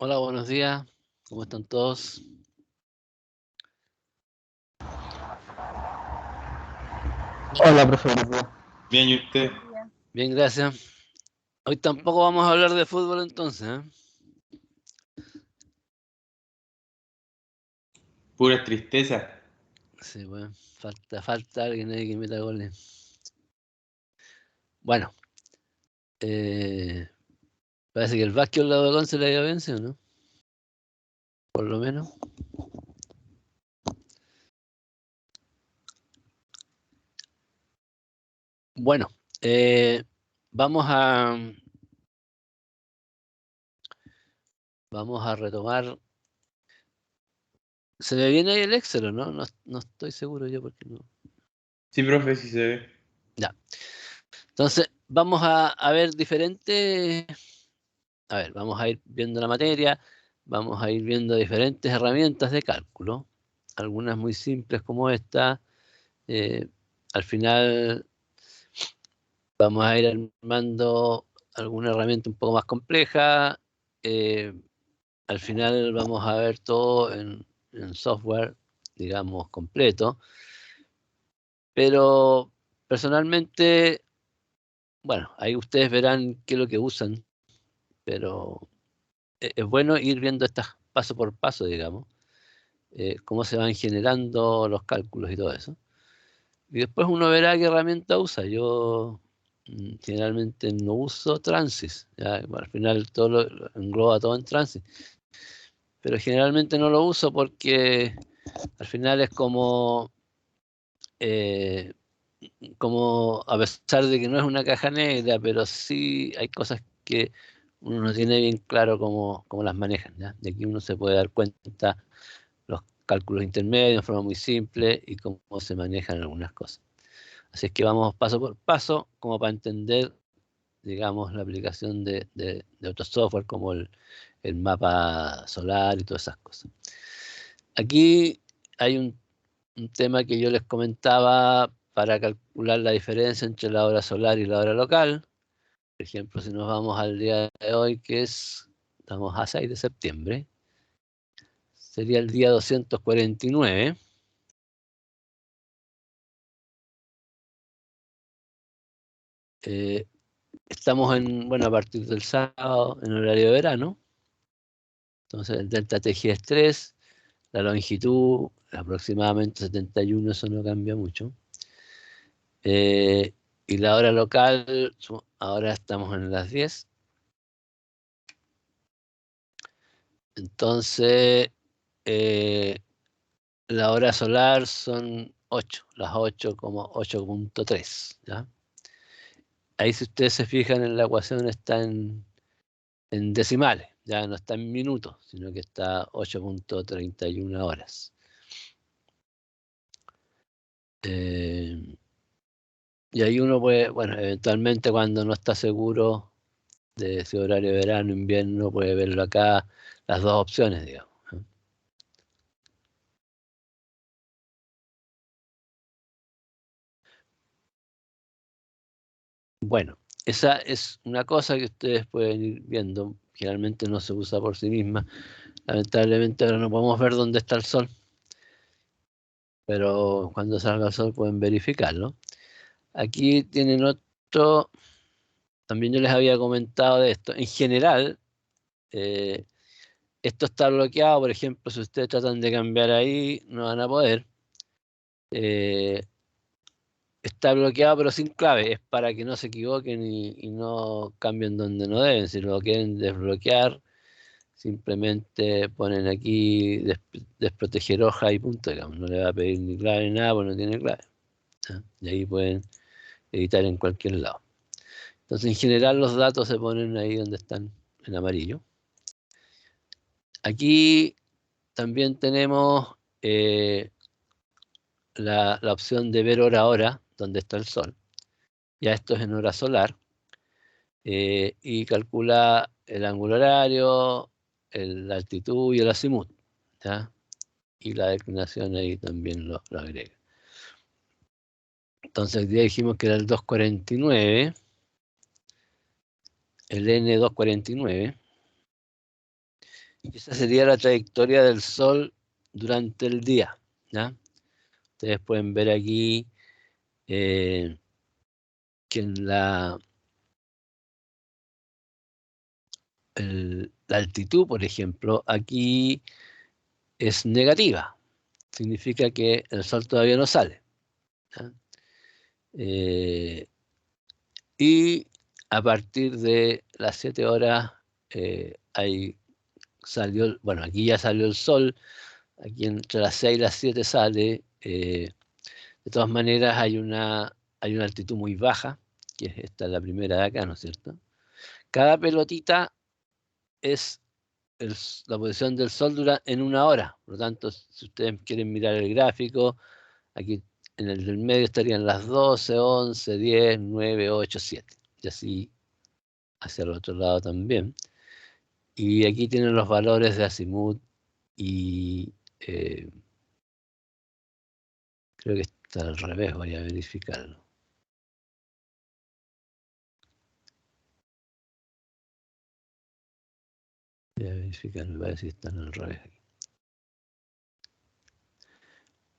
Hola, buenos días. ¿Cómo están todos? Hola, profesor. Bien, ¿y usted? Bien, gracias. Hoy tampoco vamos a hablar de fútbol entonces, ¿eh? Pura tristeza. Sí, bueno, falta alguien ahí que meta goles. Bueno, parece que el básquet al lado de Conce le ha ido bien, ¿sí o no? Por lo menos. Bueno, vamos a retomar. ¿Se me viene ahí el Excel o no? No estoy seguro yo porque no. Sí, profe, sí se ve. Ya. Entonces, vamos a ver diferentes. A ver, vamos a ir viendo la materia, vamos a ir viendo diferentes herramientas de cálculo, algunas muy simples como esta. Al final vamos a ir armando alguna herramienta un poco más compleja. Al final vamos a ver todo en software, digamos, completo. Pero personalmente, bueno, ahí ustedes verán qué es lo que usan, pero es bueno ir viendo estas paso por paso, digamos, cómo se van generando los cálculos y todo eso. Y después uno verá qué herramienta usa. Yo generalmente no uso Transys, ¿ya? Bueno, al final todo lo engloba todo en Transys, pero generalmente no lo uso porque al final es como a pesar de que no es una caja negra, pero sí hay cosas que uno no tiene bien claro cómo las manejan, ¿ya? De aquí uno se puede dar cuenta los cálculos intermedios de forma muy simple y cómo se manejan algunas cosas. Así es que vamos paso por paso, como para entender, digamos, la aplicación de otros software como el mapa solar y todas esas cosas. Aquí hay un tema que yo les comentaba para calcular la diferencia entre la hora solar y la hora local. Por ejemplo, si nos vamos al día de hoy, estamos a 6 de septiembre, sería el día 249. Estamos a partir del sábado en horario de verano. Entonces el delta TG es 3, la longitud aproximadamente 71, eso no cambia mucho. Y la hora local, ahora estamos en las 10. Entonces, la hora solar son 8, las 8 como 8.3, ¿ya? Ahí si ustedes se fijan en la ecuación está en decimales, ya no está en minutos, sino que está 8.31 horas. Y ahí uno puede, bueno, eventualmente cuando no está seguro de si horario de verano, invierno, puede verlo acá, las dos opciones, digamos. Bueno, esa es una cosa que ustedes pueden ir viendo. Generalmente no se usa por sí misma. Lamentablemente ahora no podemos ver dónde está el sol, pero cuando salga el sol pueden verificarlo. Aquí tienen otro, también yo les había comentado de esto. En general, esto está bloqueado, por ejemplo, si ustedes tratan de cambiar ahí, no van a poder. Está bloqueado pero sin clave, es para que no se equivoquen y no cambien donde no deben. Si lo quieren desbloquear, simplemente ponen aquí desproteger hoja y punto, digamos. No le va a pedir ni clave ni nada, porque no tiene clave. Y ahí pueden editar en cualquier lado. Entonces, en general, los datos se ponen ahí donde están en amarillo. Aquí también tenemos la opción de ver hora a hora, donde está el sol. Ya esto es en hora solar. Y calcula el ángulo horario, la altitud y el azimut, ¿ya? Y la declinación ahí también lo agrega. Entonces, ya dijimos que era el 249, el N249, Y esa sería la trayectoria del Sol durante el día, ¿ya? Ustedes pueden ver aquí que en la altitud, por ejemplo, aquí es negativa. Significa que el Sol todavía no sale, ¿ya? Y a partir de las 7 horas bueno, aquí ya salió el Sol, aquí entre las 6 y las 7 sale. De todas maneras hay una altitud muy baja, que es esta, la primera de acá, ¿no es cierto? Cada pelotita es la posición del Sol en una hora. Por lo tanto, si ustedes quieren mirar el gráfico, aquí en el del medio estarían las 12, 11, 10, 9, 8, 7. Y así hacia el otro lado también. Y aquí tienen los valores de azimut y creo que está al revés, voy a verificarlo. Voy a verificar, me parece que están al revés aquí.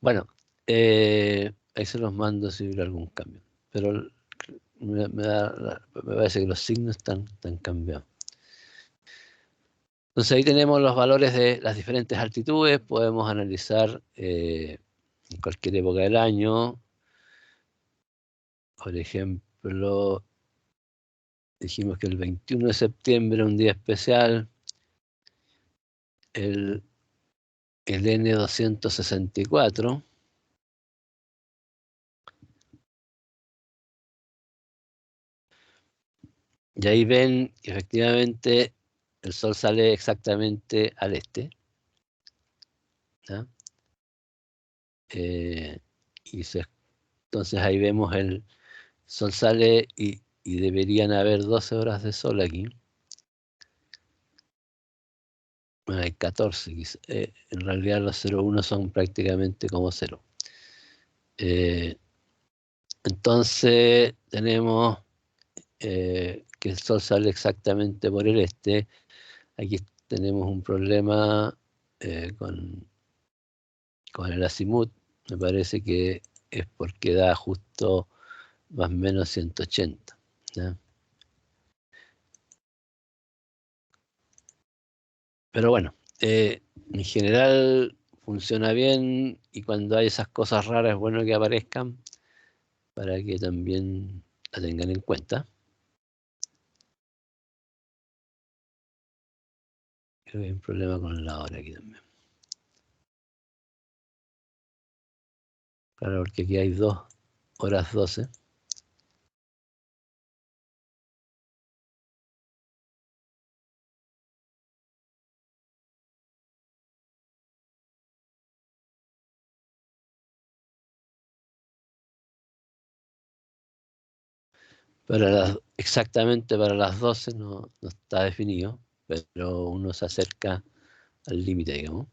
Bueno, ahí se los mando si hubiera algún cambio. Pero me parece que los signos están cambiados. Entonces ahí tenemos los valores de las diferentes altitudes. Podemos analizar en cualquier época del año. Por ejemplo, dijimos que el 21 de septiembre era un día especial. El N264. Y ahí ven que efectivamente el Sol sale exactamente al este, ¿ya? Entonces ahí vemos el Sol sale y deberían haber 12 horas de Sol aquí. Bueno, hay 14, en realidad los 0,1 son prácticamente como 0. Entonces tenemos que el Sol sale exactamente por el este. Aquí tenemos un problema con el azimut. Me parece que es porque da justo más o menos 180, ¿ya? Pero bueno, en general funciona bien y cuando hay esas cosas raras es bueno que aparezcan para que también la tengan en cuenta. Creo que hay un problema con la hora aquí también. Claro, porque aquí hay 2 horas 12. Exactamente para las 12 no está definido, pero uno se acerca al límite, digamos.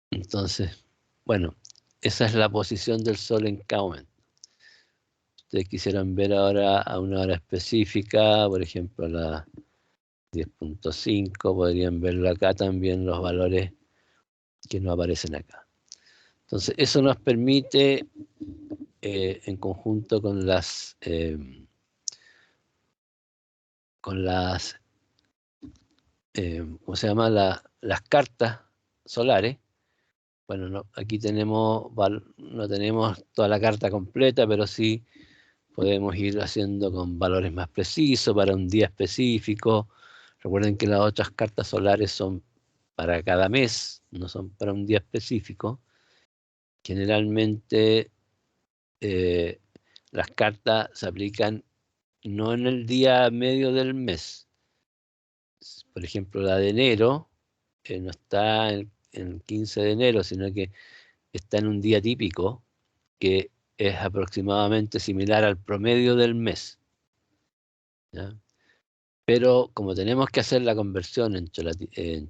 Entonces, bueno, esa es la posición del Sol en cada momento. Ustedes quisieran ver ahora a una hora específica, por ejemplo a las 10.5, podrían verlo acá también los valores que no aparecen acá. Entonces, eso nos permite, en conjunto con las ¿cómo se llama? Las cartas solares. Bueno, aquí no tenemos toda la carta completa, pero sí podemos ir haciendo con valores más precisos para un día específico. Recuerden que las otras cartas solares son para cada mes, no son para un día específico. Generalmente las cartas se aplican no en el día medio del mes. Por ejemplo, la de enero no está en el 15 de enero, sino que está en un día típico que es aproximadamente similar al promedio del mes, ¿ya? Pero como tenemos que hacer la conversión entre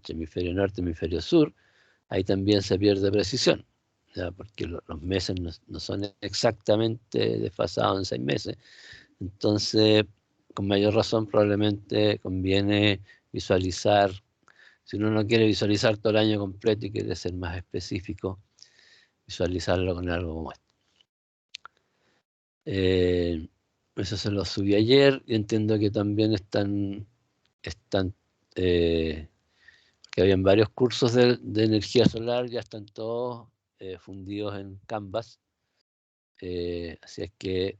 hemisferio norte y hemisferio sur, ahí también se pierde precisión, ¿ya? Porque los meses no son exactamente desfasados en 6 meses. Entonces, con mayor razón probablemente conviene visualizar, si uno no quiere visualizar todo el año completo y quiere ser más específico, visualizarlo con algo como esto. Eso se lo subí ayer y entiendo que también están que habían varios cursos de energía solar, ya están todos fundidos en Canvas. Así es que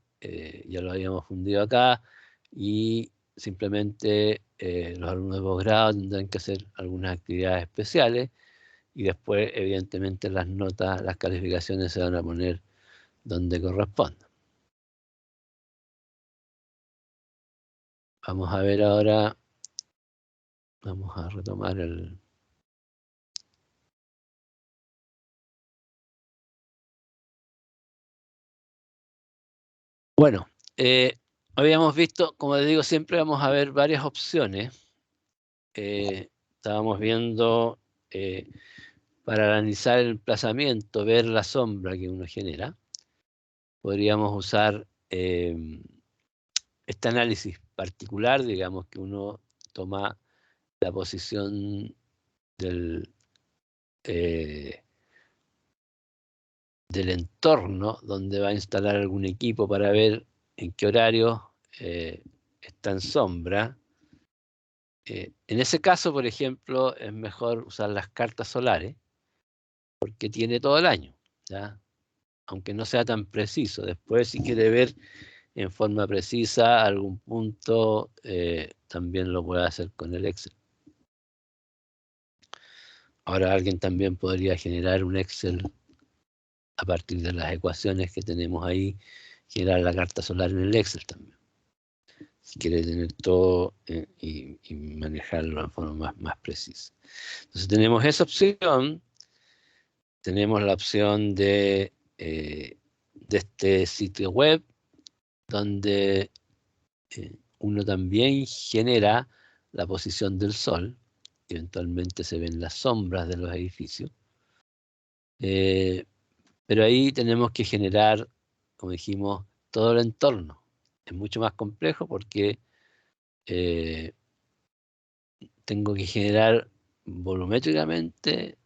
ya lo habíamos fundido acá y simplemente los alumnos de posgrado tendrán que hacer algunas actividades especiales y después evidentemente las notas, las calificaciones se van a poner donde corresponda. Vamos a ver ahora, vamos a retomar el... Bueno, habíamos visto, como les digo, siempre vamos a ver varias opciones. Estábamos viendo para analizar el emplazamiento, ver la sombra que uno genera. Podríamos usar este análisis particular, digamos que uno toma la posición del entorno donde va a instalar algún equipo para ver en qué horario está en sombra. En ese caso, por ejemplo, es mejor usar las cartas solares porque tiene todo el año, ¿ya? Aunque no sea tan preciso. Después, si quiere ver en forma precisa algún punto, también lo puede hacer con el Excel. Ahora alguien también podría generar un Excel a partir de las ecuaciones que tenemos ahí, generar la carta solar en el Excel también. Si quiere tener todo y manejarlo de forma más precisa. Entonces tenemos esa opción, tenemos la opción de este sitio web, donde uno también genera la posición del sol, eventualmente se ven las sombras de los edificios, pero ahí tenemos que generar, como dijimos, todo el entorno. Es mucho más complejo porque tengo que generar volumétricamente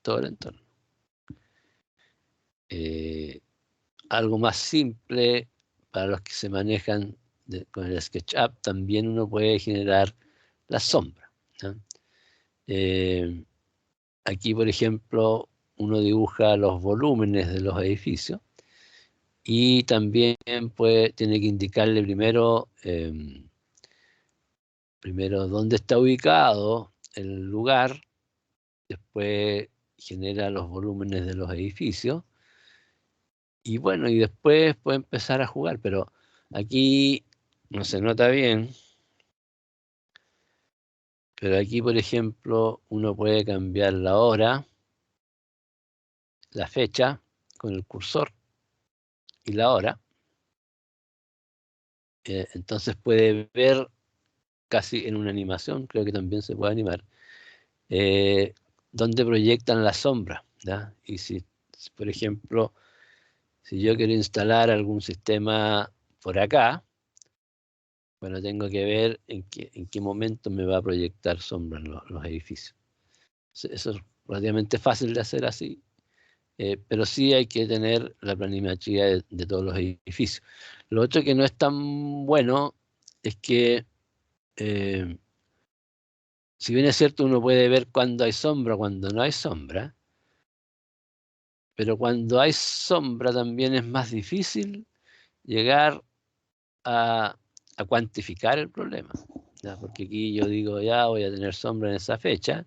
todo el entorno. Algo más simple para los que se manejan con el SketchUp, también uno puede generar la sombra, ¿no? Aquí, por ejemplo, uno dibuja los volúmenes de los edificios y también tiene que indicarle primero dónde está ubicado el lugar, después genera los volúmenes de los edificios y bueno, y después puede empezar a jugar, pero aquí no se nota bien, pero aquí, por ejemplo, uno puede cambiar la hora, la fecha con el cursor y la hora. Entonces puede ver casi en una animación, creo que también se puede animar, donde proyectan la sombra, ¿ya? Y si, por ejemplo, si yo quiero instalar algún sistema por acá, bueno, tengo que ver en qué momento me va a proyectar sombra en los edificios. Eso es relativamente fácil de hacer así, pero sí hay que tener la planimetría de todos los edificios. Lo otro que no es tan bueno es que si bien es cierto, uno puede ver cuando hay sombra, cuando no hay sombra, pero cuando hay sombra también es más difícil llegar a cuantificar el problema, ¿ya? Porque aquí yo digo, ya voy a tener sombra en esa fecha,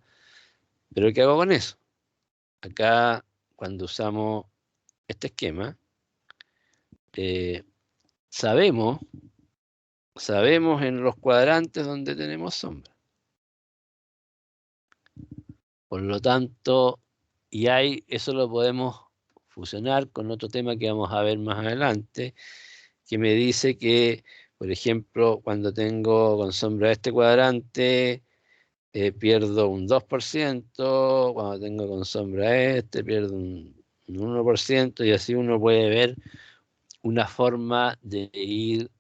pero ¿qué hago con eso? Acá, cuando usamos este esquema, sabemos en los cuadrantes donde tenemos sombra. Por lo tanto, eso lo podemos fusionar con otro tema que vamos a ver más adelante, que me dice que, por ejemplo, cuando tengo con sombra este cuadrante, pierdo un 2%, cuando tengo con sombra este, pierdo un 1%, y así uno puede ver una forma de ir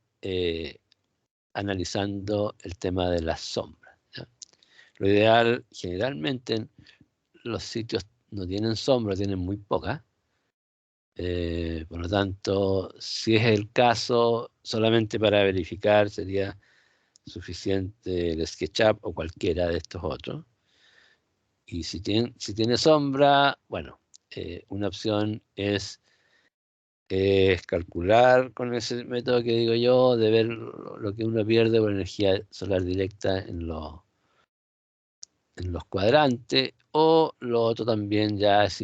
analizando el tema de las sombras, ¿ya? Lo ideal, generalmente, los sitios no tienen sombra, tienen muy pocas. Por lo tanto, si es el caso, solamente para verificar sería suficiente el SketchUp o cualquiera de estos otros. Y si tiene sombra, bueno, una opción es calcular con ese método que digo yo, de ver lo que uno pierde por energía solar directa en los cuadrantes, o lo otro también ya es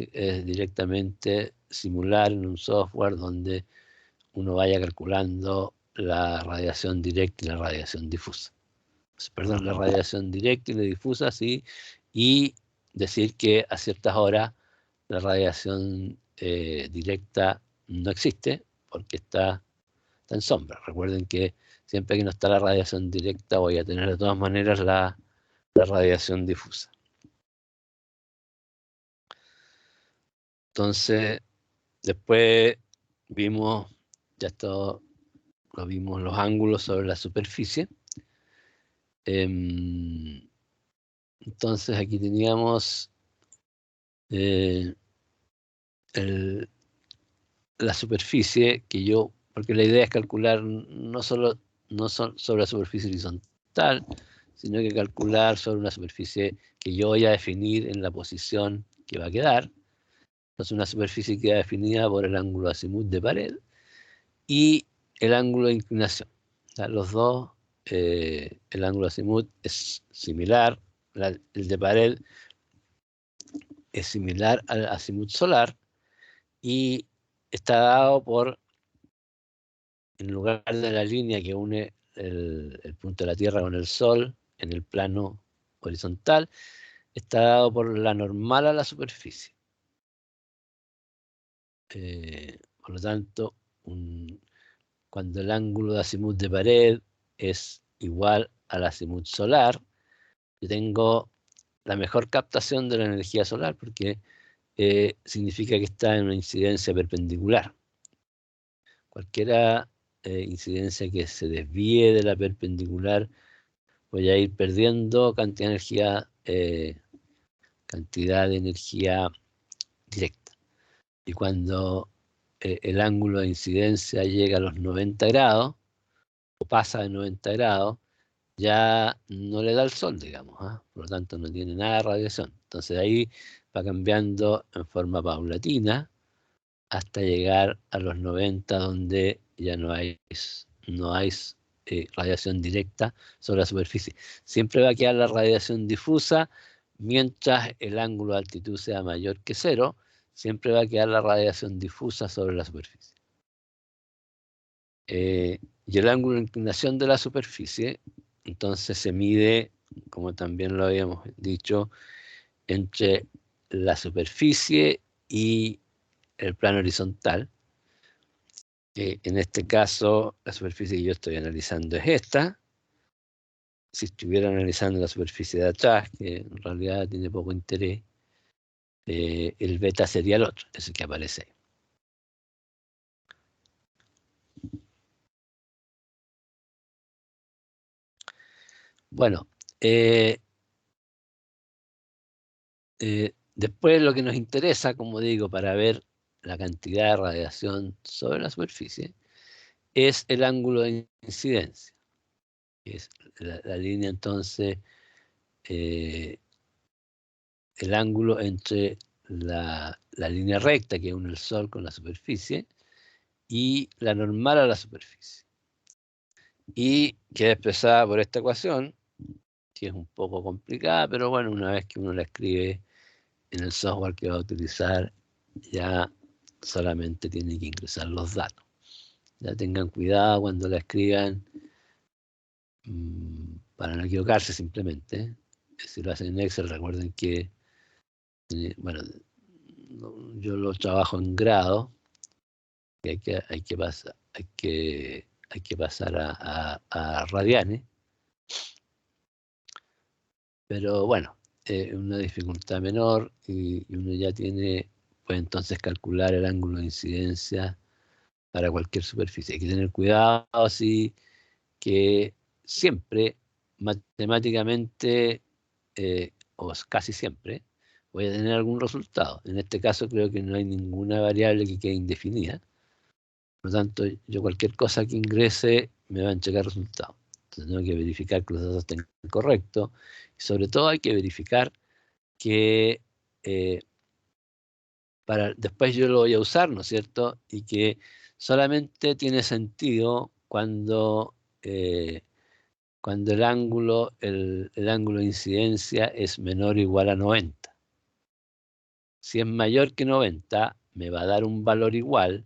directamente simular en un software donde uno vaya calculando la radiación directa y la radiación difusa. Perdón, la radiación directa y la difusa, sí, y decir que a ciertas horas la radiación directa no existe porque está en sombra. Recuerden que siempre que no está la radiación directa voy a tener de todas maneras la radiación difusa. Entonces, después vimos, ya esto lo vimos, los ángulos sobre la superficie. Entonces aquí teníamos la superficie que yo, porque la idea es calcular no solo sobre la superficie horizontal, sino que calcular sobre una superficie que yo voy a definir en la posición que va a quedar. Entonces una superficie queda definida por el ángulo azimut de pared y el ángulo de inclinación. O sea, los dos, el ángulo azimut es similar, el de pared es similar al azimut solar y está dado por, en lugar de la línea que une el punto de la Tierra con el Sol en el plano horizontal, está dado por la normal a la superficie. Por lo tanto, cuando el ángulo de azimut de pared es igual al azimut solar, yo tengo la mejor captación de la energía solar porque significa que está en una incidencia perpendicular. Cualquier incidencia que se desvíe de la perpendicular, voy a ir perdiendo cantidad de energía directa. Y cuando el ángulo de incidencia llega a los 90 grados, o pasa de 90 grados, ya no le da el sol, digamos, ¿eh? Por lo tanto no tiene nada de radiación. Entonces ahí va cambiando en forma paulatina hasta llegar a los 90, donde ya no hay radiación directa sobre la superficie. Siempre va a quedar la radiación difusa, mientras el ángulo de altitud sea mayor que 0, siempre va a quedar la radiación difusa sobre la superficie. Y el ángulo de inclinación de la superficie, entonces se mide, como también lo habíamos dicho, entre la superficie y el plano horizontal. En este caso, la superficie que yo estoy analizando es esta. Si estuviera analizando la superficie de atrás, que en realidad tiene poco interés, el beta sería el otro, ese que aparece ahí. Bueno, después lo que nos interesa, como digo, para ver la cantidad de radiación sobre la superficie, es el ángulo de incidencia. Es la línea, entonces, el ángulo entre la línea recta que une el Sol con la superficie y la normal a la superficie. Y queda expresada por esta ecuación, que es un poco complicada, pero bueno, una vez que uno la escribe en el software que va a utilizar, ya solamente tiene que ingresar los datos. Ya tengan cuidado cuando la escriban, para no equivocarse simplemente. Si lo hacen en Excel, recuerden que, bueno, yo lo trabajo en grado, que hay que pasar a radianes. Pero bueno, una dificultad menor y uno ya puede entonces calcular el ángulo de incidencia para cualquier superficie. Hay que tener cuidado así que siempre, matemáticamente, o casi siempre, voy a tener algún resultado. En este caso creo que no hay ninguna variable que quede indefinida. Por lo tanto, yo cualquier cosa que ingrese me va a entregar resultado. Entonces tengo que verificar que los datos estén correctos. Y sobre todo hay que verificar que después yo lo voy a usar, ¿no es cierto? Y que solamente tiene sentido cuando el ángulo de incidencia es menor o igual a 90. Si es mayor que 90, me va a dar un valor igual,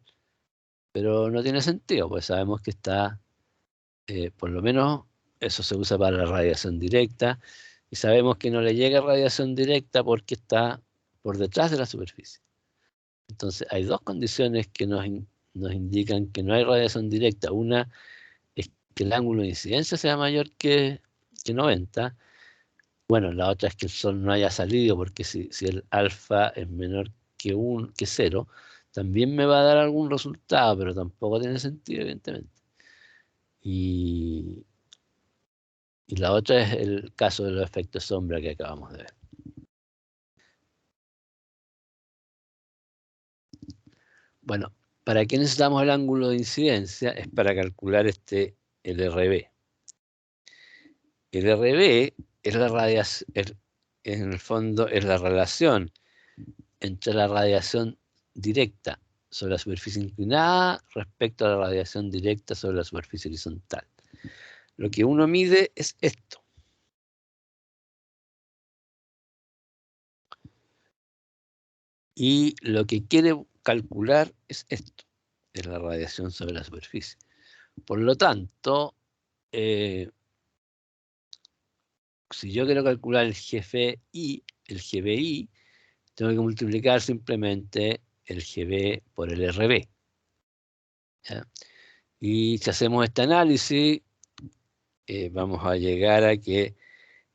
pero no tiene sentido, pues sabemos que está, por lo menos eso se usa para la radiación directa, y sabemos que no le llega radiación directa porque está por detrás de la superficie. Entonces hay dos condiciones que nos indican que no hay radiación directa. Una es que el ángulo de incidencia sea mayor que 90. Bueno, la otra es que el Sol no haya salido, porque si el alfa es menor que 0, también me va a dar algún resultado, pero tampoco tiene sentido, evidentemente. Y la otra es el caso de los efectos sombra que acabamos de ver. Bueno, ¿para qué necesitamos el ángulo de incidencia? Es para calcular el RB. El RB es la radiación, en el fondo es la relación entre la radiación directa sobre la superficie inclinada respecto a la radiación directa sobre la superficie horizontal. Lo que uno mide es esto. Y lo que quiere calcular es esto, es la radiación sobre la superficie. Por lo tanto, si yo quiero calcular el GBI, tengo que multiplicar simplemente el GB por el RB. ¿Ya? Y si hacemos este análisis, vamos a llegar a que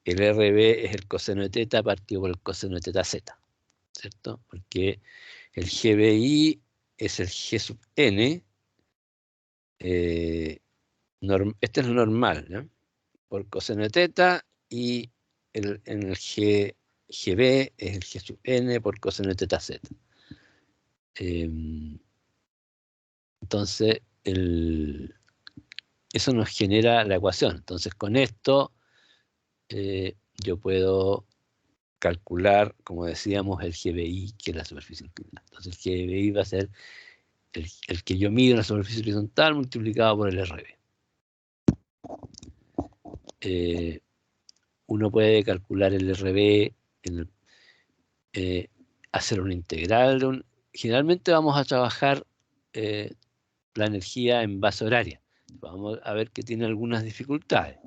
el RB es el coseno de teta partido por el coseno de teta z, ¿cierto? Porque el GBI es el G sub n, este es lo normal, ¿no? Por coseno de teta, y en el GB es el G sub n por coseno de teta z. Entonces, eso nos genera la ecuación. Entonces, con esto yo puedo calcular, como decíamos, el GBI, que es la superficie inclinada. Entonces, el GBI va a ser el que yo mido en la superficie horizontal multiplicado por el RB. Uno puede calcular el RB, hacer una integral. Generalmente vamos a trabajar la energía en base horaria. Vamos a ver que tiene algunas dificultades,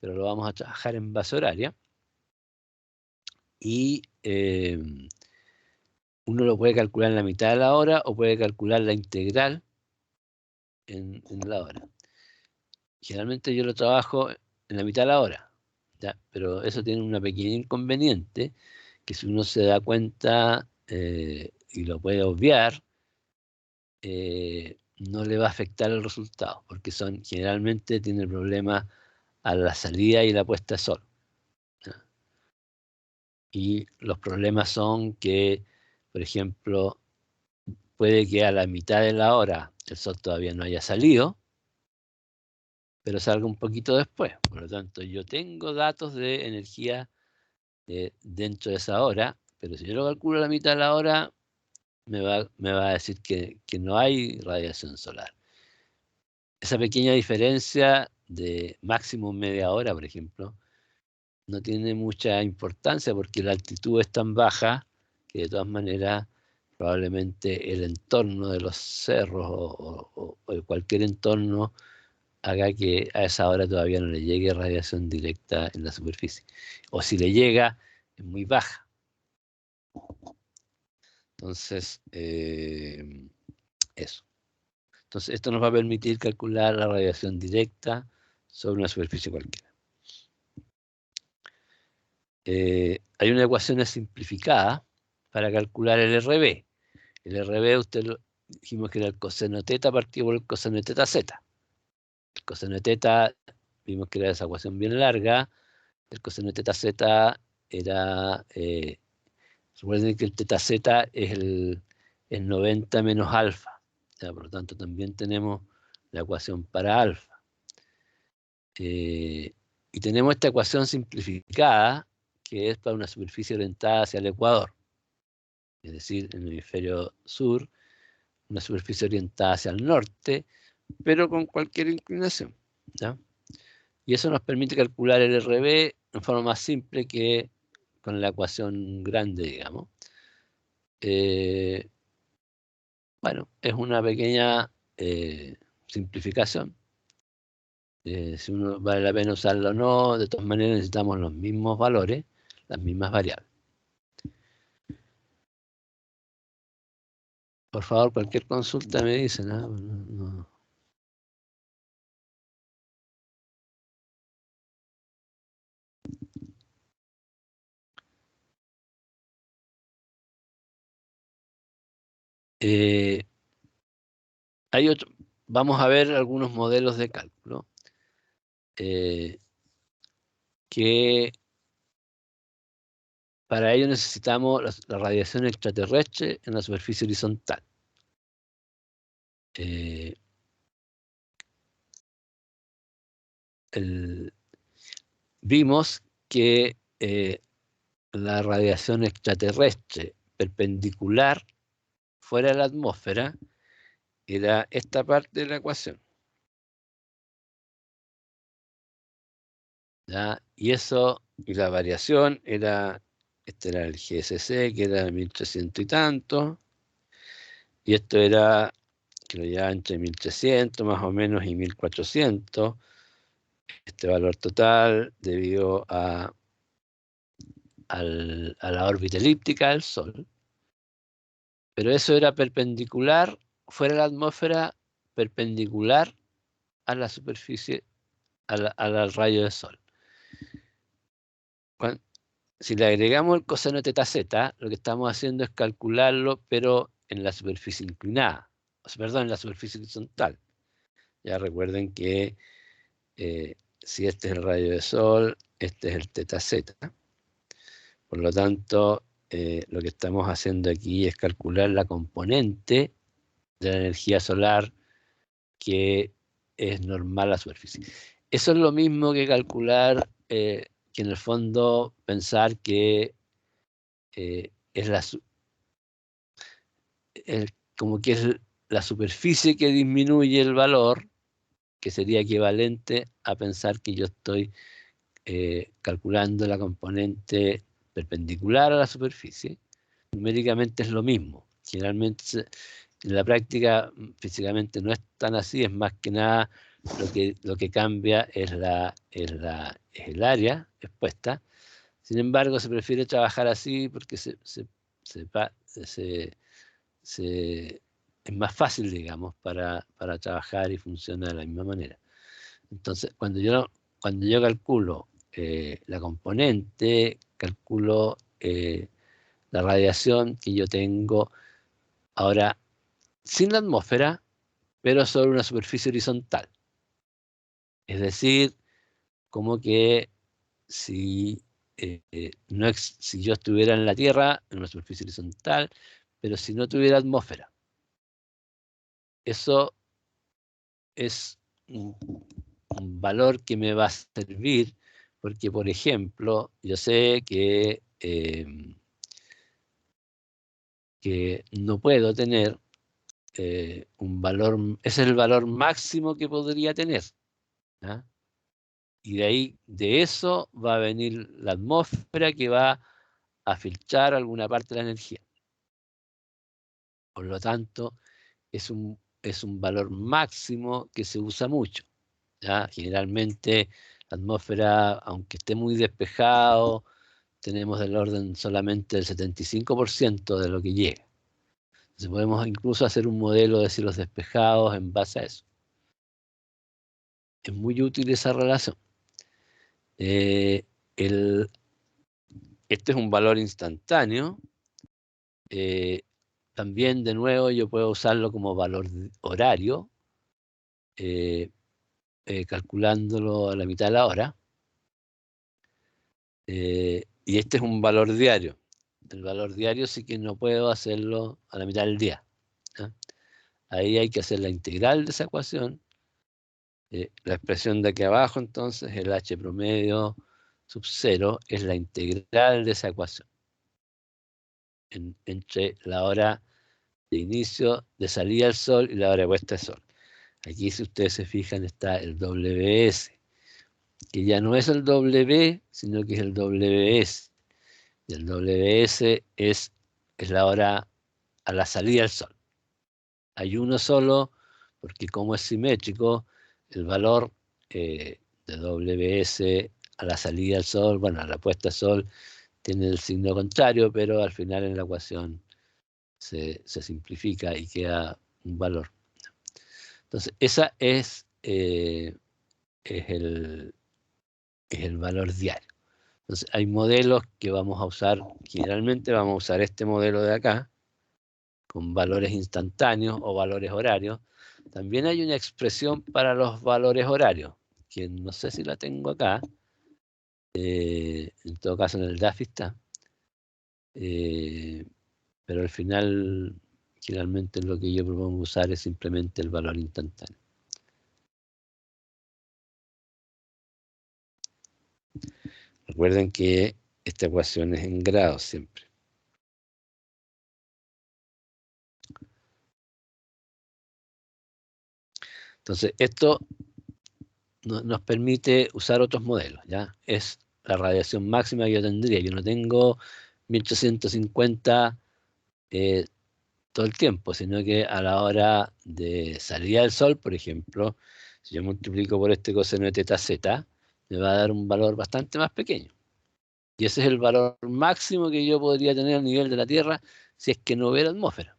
pero lo vamos a trabajar en base horaria. Y uno lo puede calcular en la mitad de la hora o puede calcular la integral en la hora. Generalmente yo lo trabajo en la mitad de la hora, ¿ya? Pero eso tiene una pequeña inconveniente, que si uno se da cuenta y lo puede obviar, no le va a afectar el resultado, porque generalmente tiene el problema a la salida y la puesta de sol, ¿ya? Y los problemas son que, por ejemplo, puede que a la mitad de la hora el sol todavía no haya salido, pero salga un poquito después. Por lo tanto, yo tengo datos de energía dentro de esa hora, pero si yo lo calculo a la mitad de la hora, me va a decir que no hay radiación solar. Esa pequeña diferencia de máximo media hora, por ejemplo, no tiene mucha importancia porque la altitud es tan baja que de todas maneras probablemente el entorno de los cerros o de cualquier entorno haga que a esa hora todavía no le llegue radiación directa en la superficie. O si le llega, es muy baja. Entonces, eso. Entonces, esto nos va a permitir calcular la radiación directa sobre una superficie cualquiera. Hay una ecuación simplificada para calcular el RB. El RB, dijimos que era el coseno teta partido por el coseno de teta z. El coseno de teta vimos que era esa ecuación bien larga. El coseno de θz era, recuerden que el θz es el 90 menos alfa, ya, por lo tanto también tenemos la ecuación para alfa. Y tenemos esta ecuación simplificada, que es para una superficie orientada hacia el ecuador, es decir, en el hemisferio sur, una superficie orientada hacia el norte, pero con cualquier inclinación, ¿ya? Y eso nos permite calcular el RB en forma más simple que con la ecuación grande, digamos. Bueno, es una pequeña simplificación. Si uno vale la pena usarlo o no, de todas maneras necesitamos los mismos valores, las mismas variables. Por favor, cualquier consulta me dicen, ¿no? No. Hay otro, vamos a ver algunos modelos de cálculo que para ello necesitamos la radiación extraterrestre en la superficie horizontal. Vimos que la radiación extraterrestre perpendicular fuera de la atmósfera era esta parte de la ecuación, ¿ya? Y eso, y la variación era, este era el GSC, que era 1300 y tanto, y esto era, que lo llevaba entre 1300 más o menos y 1400, este valor total debido a la órbita elíptica del Sol, pero eso era perpendicular, fuera de la atmósfera, perpendicular a la superficie, al rayo del Sol. Si le agregamos el coseno de θz, lo que estamos haciendo es calcularlo, pero en la superficie inclinada, perdón, en la superficie horizontal. Ya recuerden que si este es el rayo del Sol, este es el θz. Por lo tanto, lo que estamos haciendo aquí es calcular la componente de la energía solar que es normal a la superficie. Eso es lo mismo que calcular, que en el fondo pensar que es como que es la superficie que disminuye el valor, que sería equivalente a pensar que yo estoy calculando la componente perpendicular a la superficie. Numéricamente es lo mismo. Generalmente en la práctica físicamente no es tan así, es más que nada lo que cambia es el área expuesta. Sin embargo, se prefiere trabajar así porque es más fácil, digamos, para trabajar y funciona de la misma manera. Entonces, cuando yo calculo la componente, calculo la radiación que yo tengo ahora sin la atmósfera, pero sobre una superficie horizontal. Es decir, como que si yo estuviera en la Tierra, en una superficie horizontal, pero si no tuviera atmósfera. Eso es un valor que me va a servir porque, por ejemplo, yo sé que no puedo tener un valor, ese es el valor máximo que podría tener, ¿ya? Y de ahí, de eso va a venir la atmósfera que va a filtrar alguna parte de la energía. Por lo tanto, es un valor máximo que se usa mucho, ¿ya? Generalmente la atmósfera, aunque esté muy despejado, tenemos del orden solamente del 75% de lo que llega. Entonces podemos incluso hacer un modelo de cielos despejados en base a eso. Es muy útil esa relación. Este es un valor instantáneo. También, de nuevo, yo puedo usarlo como valor horario. calculándolo a la mitad de la hora. Y este es un valor diario. El valor diario sí que no puedo hacerlo a la mitad del día, ¿ya? Ahí hay que hacer la integral de esa ecuación. La expresión de aquí abajo, entonces, el h promedio sub 0 es la integral de esa ecuación entre la hora de inicio de salida del sol y la hora de puesta del sol. Aquí, si ustedes se fijan, está el WS, que ya no es el W, sino que es el WS. Y el WS es la hora a la salida del sol. Hay uno solo, porque como es simétrico, el valor de WS a la salida del sol, bueno, a la puesta del sol, tiene el signo contrario, pero al final en la ecuación se simplifica y queda un valor. Entonces, esa es el valor diario. Entonces, hay modelos que vamos a usar, generalmente vamos a usar este modelo de acá, con valores instantáneos o valores horarios. También hay una expresión para los valores horarios, que no sé si la tengo acá. En todo caso en el DAFI está. Pero al final, generalmente lo que yo propongo usar es simplemente el valor instantáneo. Recuerden que esta ecuación es en grados siempre. Entonces, esto nos permite usar otros modelos, ¿ya? Es la radiación máxima que yo tendría. Yo no tengo 1850 todo el tiempo, sino que a la hora de salida del sol, por ejemplo, si yo multiplico por este coseno de teta z, me va a dar un valor bastante más pequeño. Y ese es el valor máximo que yo podría tener a nivel de la Tierra si es que no hubiera atmósfera.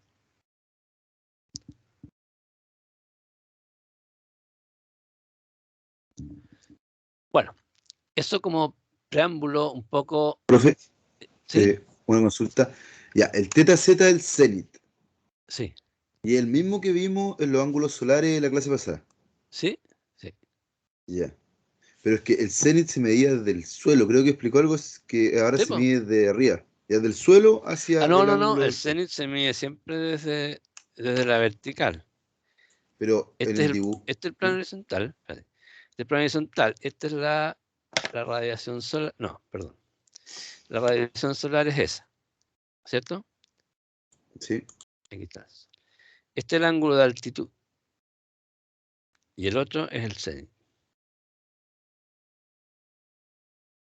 Bueno, eso como preámbulo un poco. Profe, ¿Sí? una consulta. Ya, el teta z es el cenit. Sí. Y es el mismo que vimos en los ángulos solares de la clase pasada. ¿Sí? Sí. Ya. Pero es que el cenit se medía desde el suelo. Creo que explicó algo que ahora ¿Sí, se po? mide de arriba. Ya del suelo hacia Ah, no, el no, no. ángulo El del sol. cenit se mide siempre desde la vertical. Pero en Este es el el, dibujo. este es el plano horizontal. Espérate. Este es el plano horizontal. Esta es la radiación solar. No, perdón. La radiación solar es esa, ¿cierto? Sí. Aquí está. Este es el ángulo de altitud. Y el otro es el cenit.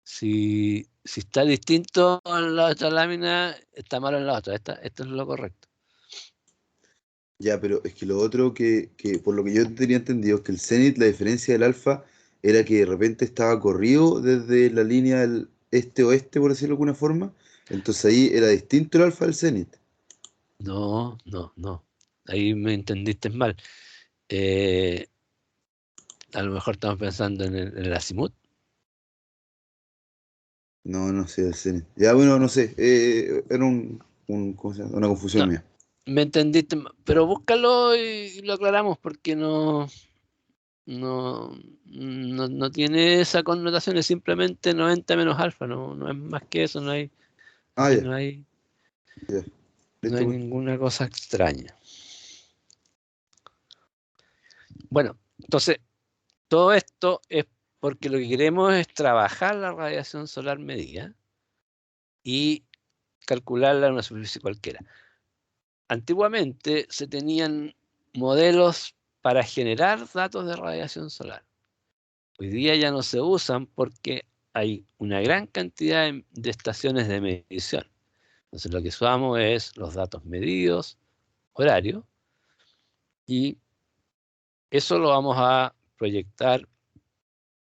Si está distinto en la otra lámina, está malo en la otra. Esto es lo correcto. Ya, pero es que lo otro que por lo que yo tenía entendido es que el cenit, la diferencia del alfa, era que de repente estaba corrido desde la línea del este-oeste, por decirlo de alguna forma. Entonces ahí era distinto el alfa del cenit. No, no, no. Ahí me entendiste mal. Eh, a lo mejor estamos pensando en el azimut. No, no sé, el cenit. Ya, bueno, no sé. Era ¿cómo se llama? Una confusión No, mía. me entendiste mal. Pero búscalo y lo aclaramos porque no tiene esa connotación. Es simplemente 90 menos alfa. No es más que eso. Ah, Aquí ya, no hay ya. Listo, pues. ninguna cosa extraña. Bueno, entonces, todo esto es porque lo que queremos es trabajar la radiación solar medida y calcularla en una superficie cualquiera. Antiguamente se tenían modelos para generar datos de radiación solar. Hoy día ya no se usan porque hay una gran cantidad de estaciones de medición. Entonces lo que usamos es los datos medidos, horario, y eso lo vamos a proyectar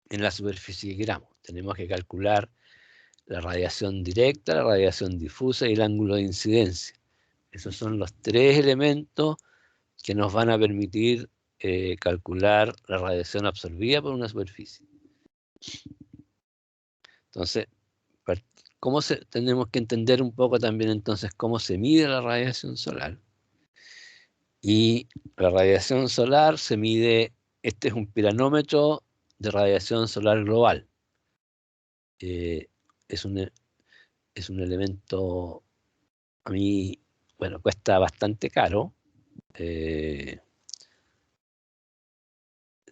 en la superficie que queramos. Tenemos que calcular la radiación directa, la radiación difusa y el ángulo de incidencia. Esos son los tres elementos que nos van a permitir calcular la radiación absorbida por una superficie. Entonces, tenemos que entender un poco también entonces cómo se mide la radiación solar. Y la radiación solar se mide este es un piranómetro de radiación solar global. Es un elemento, a mí, bueno, cuesta bastante caro.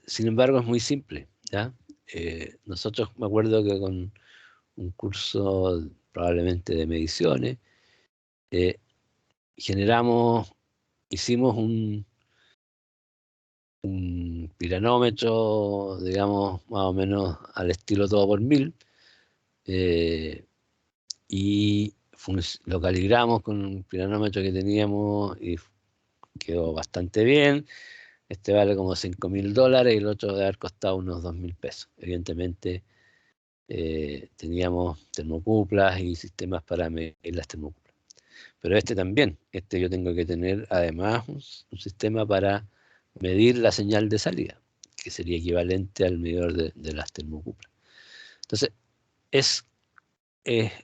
Sin embargo, es muy simple, ¿ya? Nosotros, me acuerdo que con un curso probablemente de mediciones, hicimos un piranómetro, digamos, más o menos al estilo todo por mil, y lo calibramos con un piranómetro que teníamos y quedó bastante bien. Este vale como $5.000 y el otro debe haber costado unos $2.000. Evidentemente teníamos termocuplas y sistemas para medir las termocuplas. Pero este también, yo tengo que tener además un sistema para medir la señal de salida, que sería equivalente al medidor de las termocuplas. Entonces, es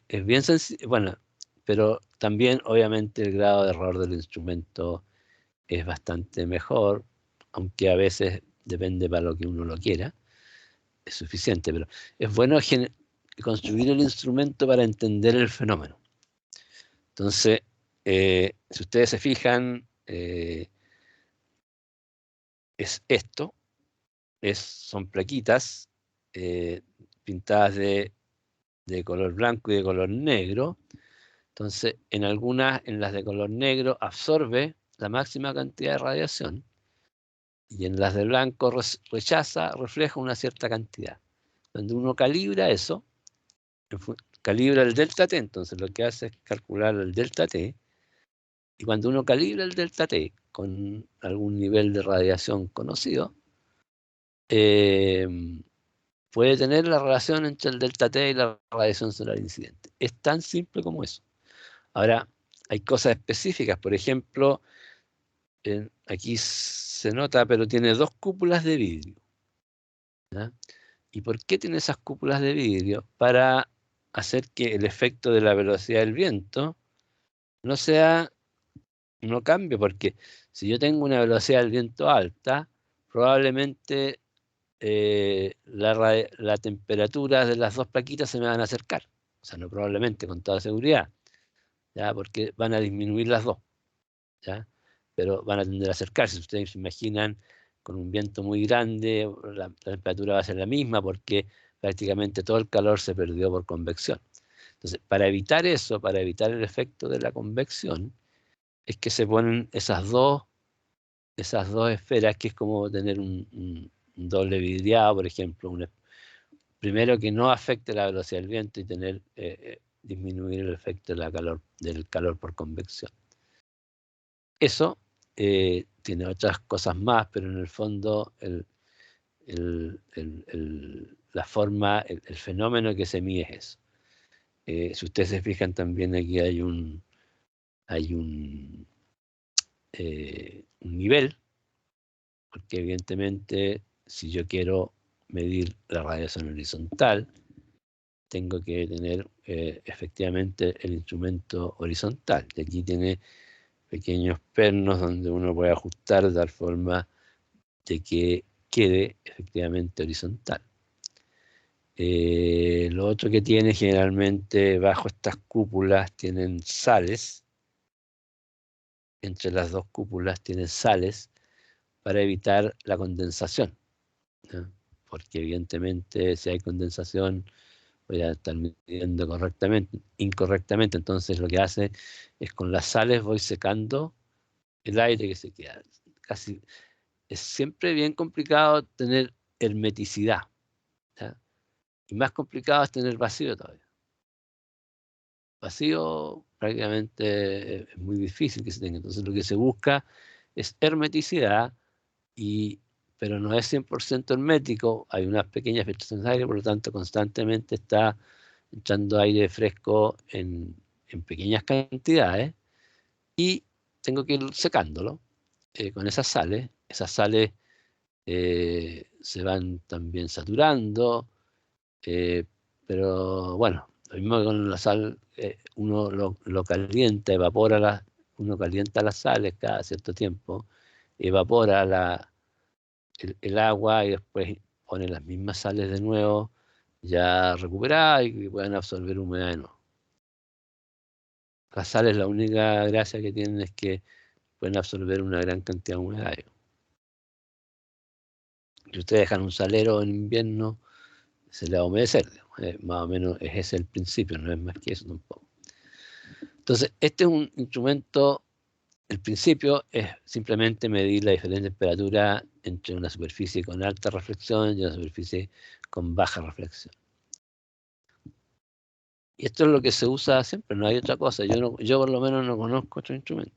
bien sencillo, bueno, pero también obviamente el grado de error del instrumento es bastante mejor, aunque a veces depende para lo que uno lo quiera, es suficiente, pero es bueno construir el instrumento para entender el fenómeno. Entonces, si ustedes se fijan, es esto, son plaquitas pintadas de color blanco y de color negro. Entonces, en las de color negro absorbe la máxima cantidad de radiación y en las de blanco refleja una cierta cantidad. Cuando uno calibra eso, calibra el delta T, entonces lo que hace es calcular el delta T, y cuando uno calibra el delta T con algún nivel de radiación conocido, puede tener la relación entre el delta T y la radiación solar incidente. Es tan simple como eso. Ahora, hay cosas específicas, por ejemplo, aquí se nota, pero tiene 2 cúpulas de vidrio, ¿ya? ¿Y por qué tiene esas cúpulas de vidrio? Para hacer que el efecto de la velocidad del viento no cambie, porque si yo tengo una velocidad del viento alta, probablemente la temperatura de las 2 plaquitas se me van a acercar. O sea, no probablemente, con toda seguridad, ¿ya? Porque van a disminuir las 2, ¿ya? Pero van a tender a acercarse. Si ustedes se imaginan, con un viento muy grande, la temperatura va a ser la misma porque prácticamente todo el calor se perdió por convección. Entonces, para evitar eso, para evitar el efecto de la convección, es que se ponen esas dos esferas, que es como tener un doble vidriado, por ejemplo. Primero, que no afecte la velocidad del viento y disminuir el efecto del calor por convección. Eso tiene otras cosas más, pero en el fondo la forma, el fenómeno que se mide es eso. Si ustedes se fijan, también aquí hay un nivel, porque evidentemente si yo quiero medir la radiación horizontal, tengo que tener efectivamente el instrumento horizontal. Y aquí tiene pequeños pernos donde uno puede ajustar de tal forma de que quede efectivamente horizontal. Lo otro que tiene, generalmente bajo estas cúpulas tienen sales, entre las 2 cúpulas tienen sales para evitar la condensación, ¿no? Porque evidentemente si hay condensación voy a estar midiendo incorrectamente, entonces lo que hace es con las sales voy secando el aire que se queda. Es siempre bien complicado tener hermeticidad, ¿ya? Y más complicado es tener vacío todavía. Vacío prácticamente es muy difícil que se tenga. Entonces lo que se busca es hermeticidad, pero no es 100% hermético. Hay unas pequeñas filtraciones de aire, por lo tanto constantemente está entrando aire fresco en pequeñas cantidades y tengo que ir secándolo con esas sales. Esas sales se van también saturando, pero bueno, lo mismo que con la sal, uno lo calienta, uno calienta las sales cada cierto tiempo, evapora el agua y después ponen las mismas sales de nuevo, ya recuperadas y que puedan absorber humedad de nuevo. Las sales, la única gracia que tienen es que pueden absorber una gran cantidad de humedad. Si ustedes dejan un salero en invierno, se le va a humedecer. Más o menos es ese el principio, no es más que eso tampoco. Entonces, este es un instrumento, el principio es simplemente medir la diferente temperatura entre una superficie con alta reflexión y una superficie con baja reflexión. Y esto es lo que se usa siempre, no hay otra cosa. Yo por lo menos no conozco otro instrumento.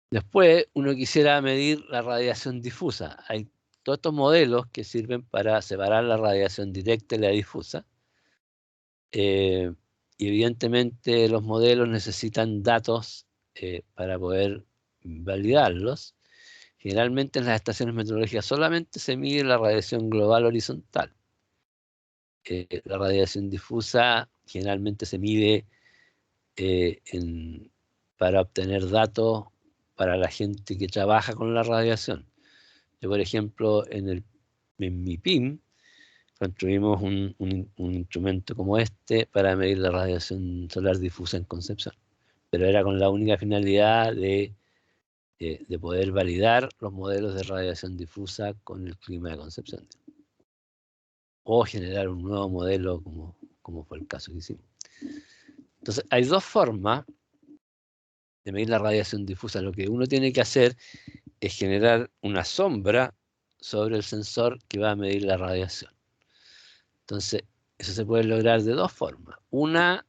Después, uno quisiera medir la radiación difusa. Hay todos estos modelos que sirven para separar la radiación directa y la difusa. Y evidentemente los modelos necesitan datos para poder validarlos. Generalmente en las estaciones meteorológicas solamente se mide la radiación global horizontal. La radiación difusa generalmente se mide para obtener datos para la gente que trabaja con la radiación. Yo, por ejemplo, en mi PIM construimos un instrumento como este para medir la radiación solar difusa en Concepción, pero era con la única finalidad de poder validar los modelos de radiación difusa con el clima de Concepción, o generar un nuevo modelo como fue el caso que hicimos. Entonces, hay dos formas de medir la radiación difusa. Lo que uno tiene que hacer es generar una sombra sobre el sensor que va a medir la radiación. Entonces, eso se puede lograr de dos formas. Una,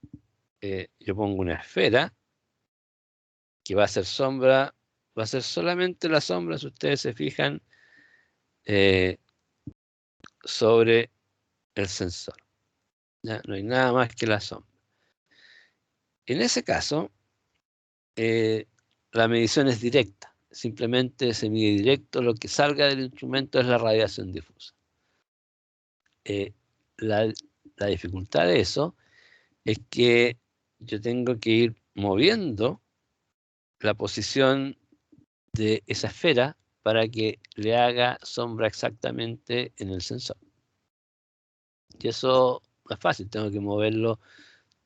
yo pongo una esfera que va a ser sombra, va a ser solamente la sombra, si ustedes se fijan, sobre el sensor. ¿Ya? No hay nada más que la sombra. En ese caso, la medición es directa. Simplemente se mide directo, lo que salga del instrumento es la radiación difusa. La dificultad de eso es que yo tengo que ir moviendo la posición de esa esfera para que le haga sombra exactamente en el sensor. Y eso no es fácil, tengo que moverlo,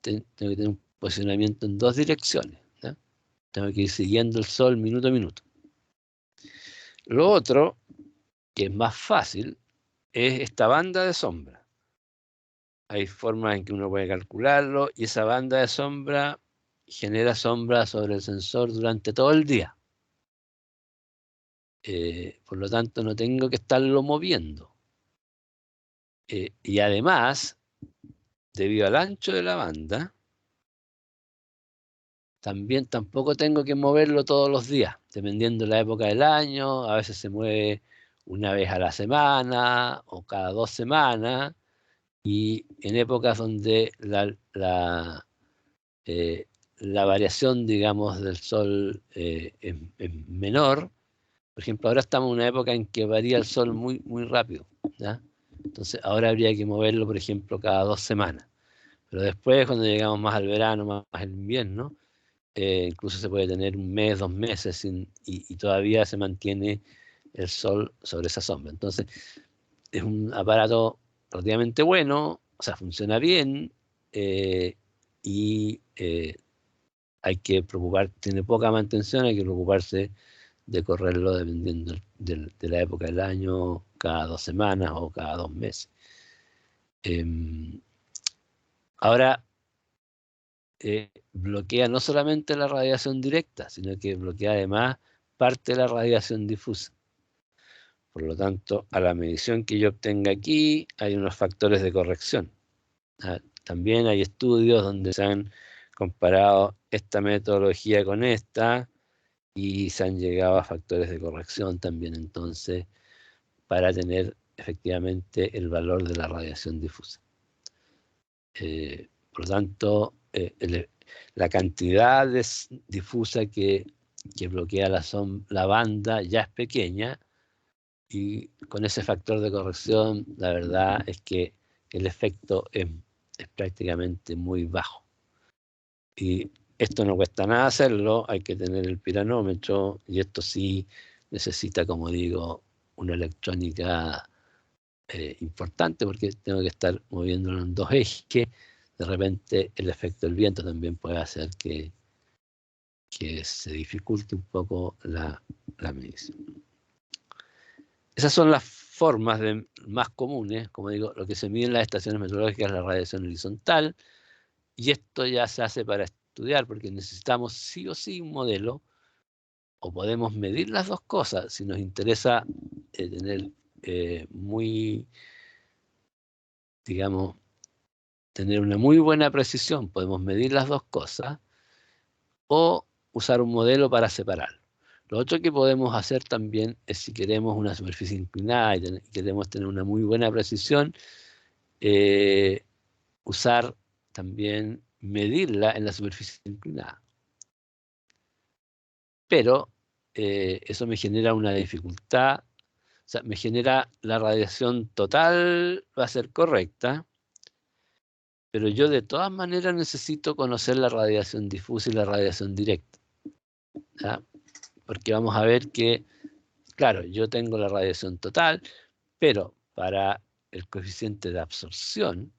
tengo que tener un posicionamiento en dos direcciones, ¿no? Tengo que ir siguiendo el sol minuto a minuto. Lo otro, que es más fácil, es esta banda de sombra. Hay formas en que uno puede calcularlo y esa banda de sombra genera sombra sobre el sensor durante todo el día. Por lo tanto, no tengo que estarlo moviendo. Y además, debido al ancho de la banda, también tampoco tengo que moverlo todos los días, dependiendo de la época del año. A veces se mueve una vez a la semana o cada 2 semanas. Y en épocas donde la variación, digamos, del sol es menor. Por ejemplo, ahora estamos en una época en que varía el sol muy, muy rápido, ¿ya? Entonces, ahora habría que moverlo, por ejemplo, cada 2 semanas. Pero después, cuando llegamos más al verano, más al invierno, incluso se puede tener 1 mes, 2 meses, y todavía se mantiene el sol sobre esa sombra. Entonces, es un aparato relativamente bueno, o sea, funciona bien, y hay que preocupar, tiene poca mantención, hay que preocuparse de correrlo dependiendo de la época del año, cada 2 semanas o cada 2 meses. Ahora, bloquea no solamente la radiación directa, sino que bloquea además parte de la radiación difusa. Por lo tanto, a la medición que yo obtenga aquí, hay unos factores de corrección. También hay estudios donde se han comparado esta metodología con esta y se han llegado a factores de corrección también, entonces, para tener efectivamente el valor de la radiación difusa. Por lo tanto, la cantidad difusa que bloquea la banda ya es pequeña, y con ese factor de corrección, la verdad es que el efecto es prácticamente muy bajo. Y esto no cuesta nada hacerlo, hay que tener el piranómetro, y esto sí necesita, como digo, una electrónica importante, porque tengo que estar moviéndolo en dos ejes. De repente el efecto del viento también puede hacer que se dificulte un poco la medición. Esas son las formas más comunes. Como digo, lo que se mide en las estaciones meteorológicas es la radiación horizontal, y esto ya se hace para estudiar, porque necesitamos sí o sí un modelo, o podemos medir las dos cosas. Si nos interesa tener digamos, tener una muy buena precisión, podemos medir las dos cosas, o usar un modelo para separar. Lo otro que podemos hacer también es, si queremos una superficie inclinada y queremos tener una muy buena precisión, usar también, medirla en la superficie inclinada. Pero eso me genera una dificultad. O sea, me genera, la radiación total va a ser correcta, pero yo de todas maneras necesito conocer la radiación difusa y la radiación directa, ¿ya? Porque vamos a ver que, claro, yo tengo la radiación total, pero para el coeficiente de absorción,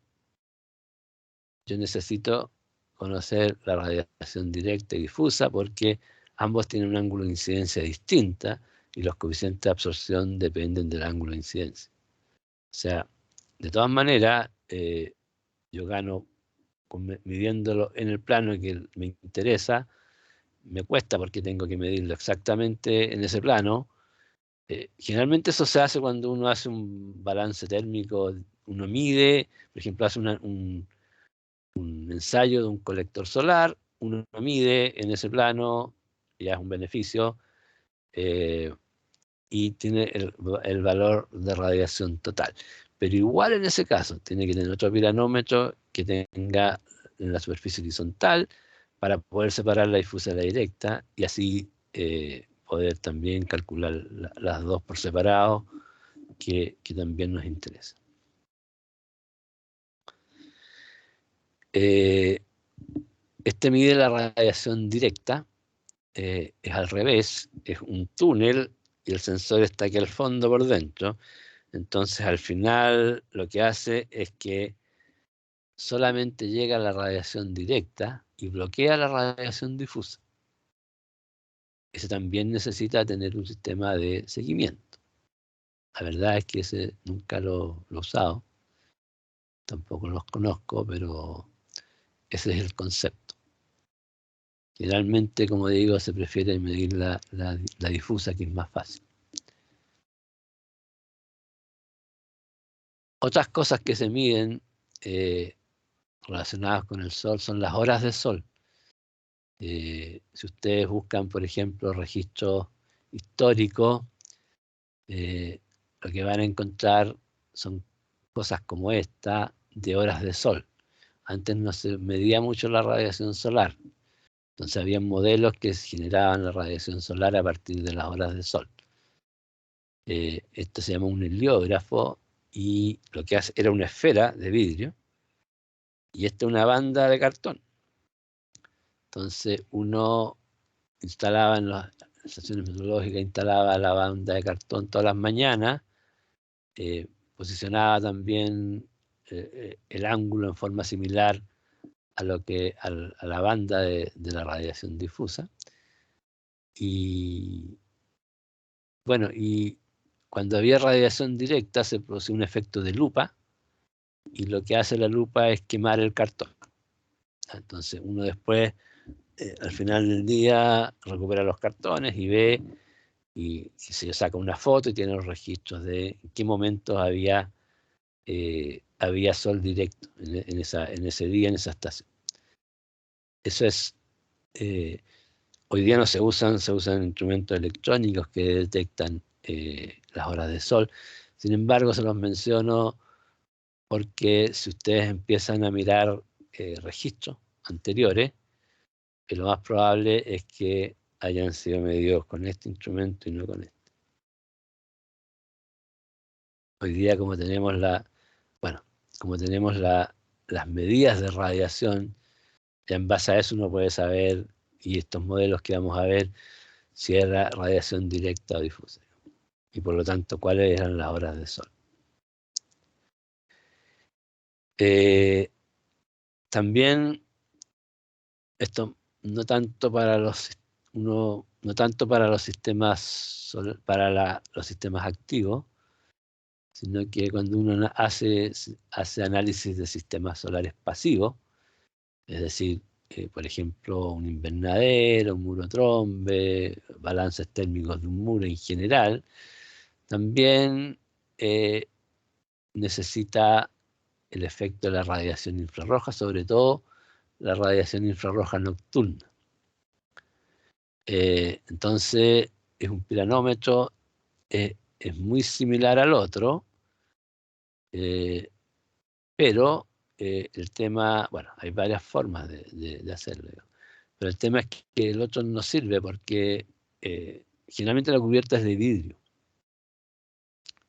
yo necesito conocer la radiación directa y difusa, porque ambos tienen un ángulo de incidencia distinta y los coeficientes de absorción dependen del ángulo de incidencia. O sea, de todas maneras, yo gano midiéndolo en el plano que me interesa. Me cuesta porque tengo que medirlo exactamente en ese plano. Generalmente eso se hace cuando uno hace un balance térmico. Uno mide, por ejemplo, hace un ensayo de un colector solar, uno mide en ese plano, ya es un beneficio, y tiene el valor de radiación total. Pero igual en ese caso tiene que tener otro piranómetro que tenga en la superficie horizontal para poder separar la difusa de la directa, y así poder también calcular las dos por separado, que también nos interesa. Este mide la radiación directa. Es al revés, es un túnel y el sensor está aquí al fondo por dentro. Entonces al final lo que hace es que solamente llega la radiación directa y bloquea la radiación difusa. Ese también necesita tener un sistema de seguimiento. La verdad es que ese nunca lo he usado, tampoco los conozco, pero ese es el concepto. Generalmente, como digo, se prefiere medir la difusa, que es más fácil. Otras cosas que se miden relacionadas con el sol son las horas de sol. Si ustedes buscan, por ejemplo, registros históricos, lo que van a encontrar son cosas como esta, de horas de sol. Antes no se medía mucho la radiación solar, entonces había modelos que generaban la radiación solar a partir de las horas de sol. Esto se llama un heliógrafo, y lo que hace era una esfera de vidrio, y esta es una banda de cartón. Entonces uno instalaba en las estaciones meteorológicas, instalaba la banda de cartón todas las mañanas, posicionaba también el ángulo en forma similar a la banda de la radiación difusa. Y bueno, y cuando había radiación directa se producía un efecto de lupa, y lo que hace la lupa es quemar el cartón. Entonces uno después, al final del día, recupera los cartones y ve, y se saca una foto y tiene los registros de en qué momentos había sol directo en ese día, en esa estación. Eso es, hoy día no se usan instrumentos electrónicos que detectan las horas de sol. Sin embargo, se los menciono porque si ustedes empiezan a mirar registros anteriores, lo más probable es que hayan sido medidos con este instrumento y no con este. Hoy día, como tenemos las medidas de radiación, ya en base a eso uno puede saber, y estos modelos que vamos a ver si era radiación directa o difusa. Y por lo tanto, cuáles eran las horas de sol. También esto no tanto para los sistemas los sistemas activos, sino que cuando uno hace análisis de sistemas solares pasivos, es decir, por ejemplo, un invernadero, un muro trombe, balances térmicos de un muro en general, también necesita el efecto de la radiación infrarroja, sobre todo la radiación infrarroja nocturna. Entonces, es un piranómetro, es muy similar al otro, pero el tema, bueno, hay varias formas de hacerlo, pero el tema es que el otro no sirve porque generalmente la cubierta es de vidrio.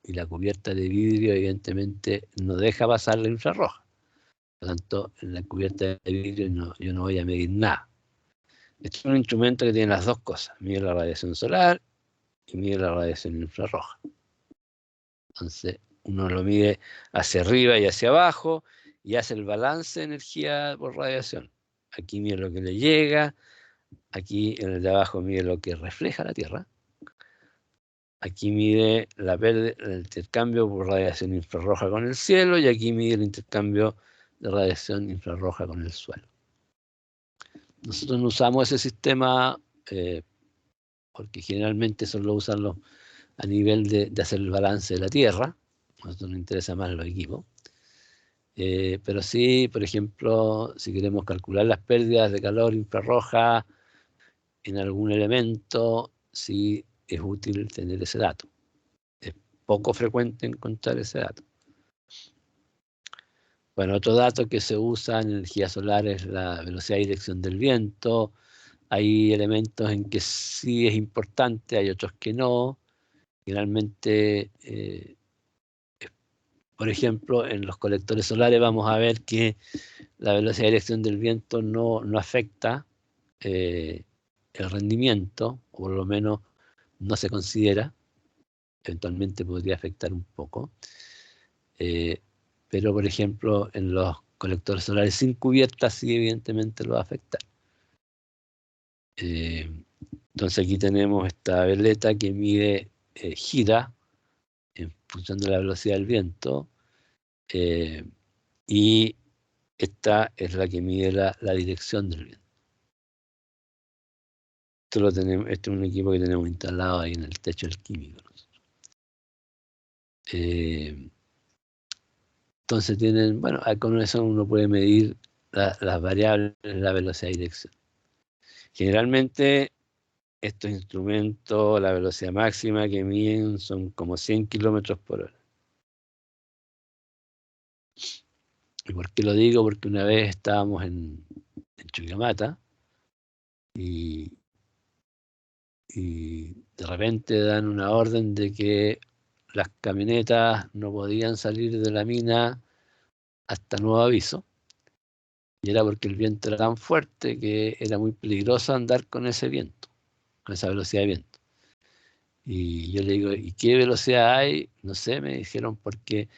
Y la cubierta de vidrio evidentemente no deja pasar la infrarroja. Por lo tanto, en la cubierta de vidrio yo no voy a medir nada. Este es un instrumento que tiene las dos cosas. Mide la radiación solar y mide la radiación infrarroja. Entonces, uno lo mide hacia arriba y hacia abajo y hace el balance de energía por radiación. Aquí mide lo que le llega, aquí en el de abajo mide lo que refleja la Tierra. Aquí mide el intercambio por radiación infrarroja con el cielo y aquí mide el intercambio de radiación infrarroja con el suelo. Nosotros no usamos ese sistema porque generalmente solo lo usan a nivel de hacer el balance de la Tierra. A nosotros nos interesa más los equipos. Pero sí, por ejemplo, si queremos calcular las pérdidas de calor infrarroja en algún elemento, sí es útil tener ese dato. Es poco frecuente encontrar ese dato. Bueno, otro dato que se usa en energía solar es la velocidad y dirección del viento. Hay elementos en que sí es importante, hay otros que no. Generalmente, por ejemplo, en los colectores solares vamos a ver que la velocidad y dirección del viento no afecta el rendimiento, o por lo menos no se considera. Eventualmente podría afectar un poco. Pero, por ejemplo, en los colectores solares sin cubierta sí evidentemente lo va a afectar. Entonces aquí tenemos esta veleta que mide gira en función de la velocidad del viento, y esta es la que mide la dirección del viento. Este es un equipo que tenemos instalado ahí en el techo del químico. Entonces bueno, con eso uno puede medir las variables de la velocidad y dirección. Generalmente estos instrumentos, la velocidad máxima que miden son como 100 kilómetros por hora. ¿Y por qué lo digo? Porque una vez estábamos en Chuquicamata y de repente dan una orden de que las camionetas no podían salir de la mina hasta nuevo aviso. Y era porque el viento era tan fuerte que era muy peligroso andar con ese viento, con esa velocidad de viento. Y yo le digo, ¿y qué velocidad hay? No sé, me dijeron, porque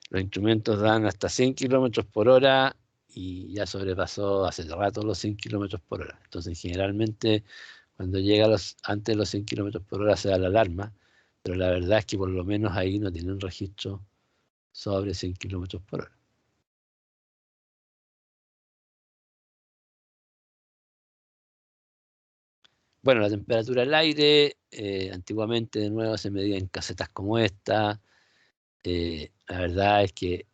los instrumentos dan hasta 100 kilómetros por hora y ya sobrepasó hace rato los 100 kilómetros por hora. Entonces, generalmente, cuando llega antes de los 100 kilómetros por hora se da la alarma, pero la verdad es que por lo menos ahí no tienen registro sobre 100 kilómetros por hora. Bueno, la temperatura del aire, antiguamente de nuevo se medía en casetas como esta. La verdad es que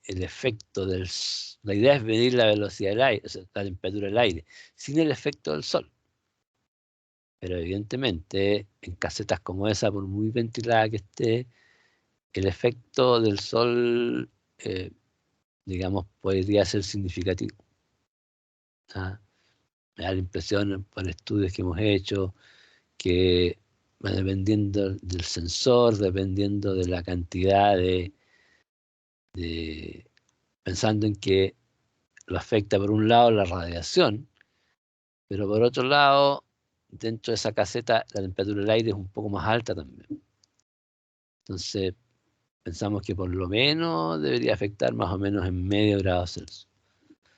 el efecto la idea es medir la velocidad del aire, o sea, la temperatura del aire, sin el efecto del sol. Pero evidentemente, en casetas como esa, por muy ventilada que esté, el efecto del sol, digamos, podría ser significativo. ¿Ah? Me da la impresión, por estudios que hemos hecho, que dependiendo del sensor, dependiendo de la cantidad pensando en que lo afecta por un lado la radiación, pero por otro lado, dentro de esa caseta la temperatura del aire es un poco más alta también. Entonces, pensamos que por lo menos debería afectar más o menos en medio grado Celsius.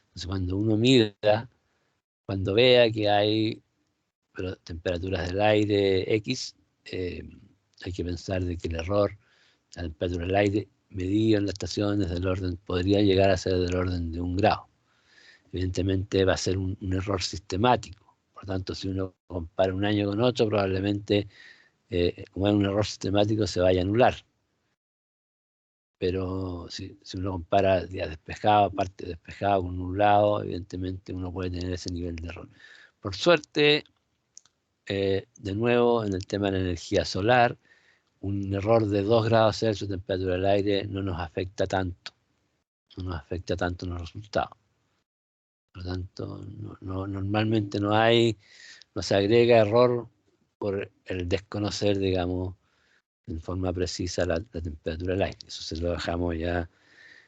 Entonces, cuando uno mida, cuando vea que hay temperaturas del aire X, hay que pensar de que el error, la temperatura del aire medido en las estaciones del orden, podría llegar a ser del orden de 1 grado. Evidentemente va a ser un error sistemático. Por tanto, si uno compara un año con otro, probablemente, como es un error sistemático, se vaya a anular. Pero si uno compara día despejado, parte despejado con nublado, evidentemente uno puede tener ese nivel de error. Por suerte, de nuevo, en el tema de la energía solar, un error de 2 grados Celsius de temperatura del aire no nos afecta tanto. No nos afecta tanto en los resultados. Por lo tanto, normalmente no se agrega error por el desconocer, digamos, en forma precisa la temperatura del aire. Eso se lo dejamos ya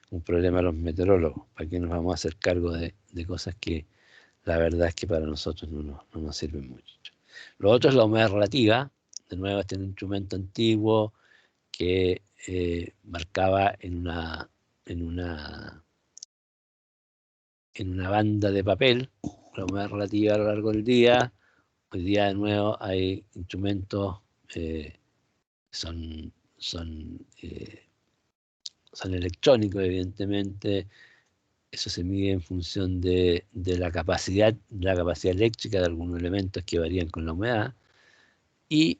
un problema a los meteorólogos. ¿Para qué nos vamos a hacer cargo de cosas que la verdad es que para nosotros no nos sirven mucho? Lo otro es la humedad relativa. De nuevo, este es un instrumento antiguo que marcaba en una banda de papel la humedad relativa a lo largo del día. Hoy día, de nuevo, hay instrumentos, son electrónicos, evidentemente. Eso se mide en función de la capacidad eléctrica de algunos elementos que varían con la humedad. Y,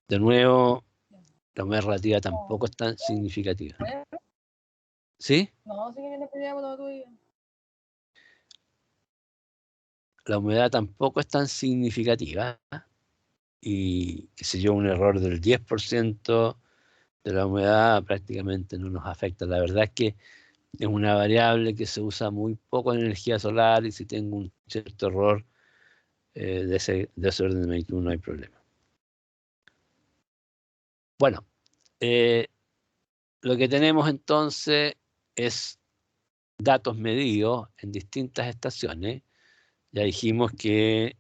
de nuevo, la humedad relativa tampoco es tan significativa. ¿Sí? No, sí que viene peleado todo tuyo. La humedad tampoco es tan significativa. Y, qué sé yo, un error del 10% de la humedad prácticamente no nos afecta. La verdad es que es una variable que se usa muy poco en energía solar, y si tengo un cierto error de ese orden de magnitud no hay problema. Bueno, lo que tenemos entonces es datos medidos en distintas estaciones. Ya dijimos que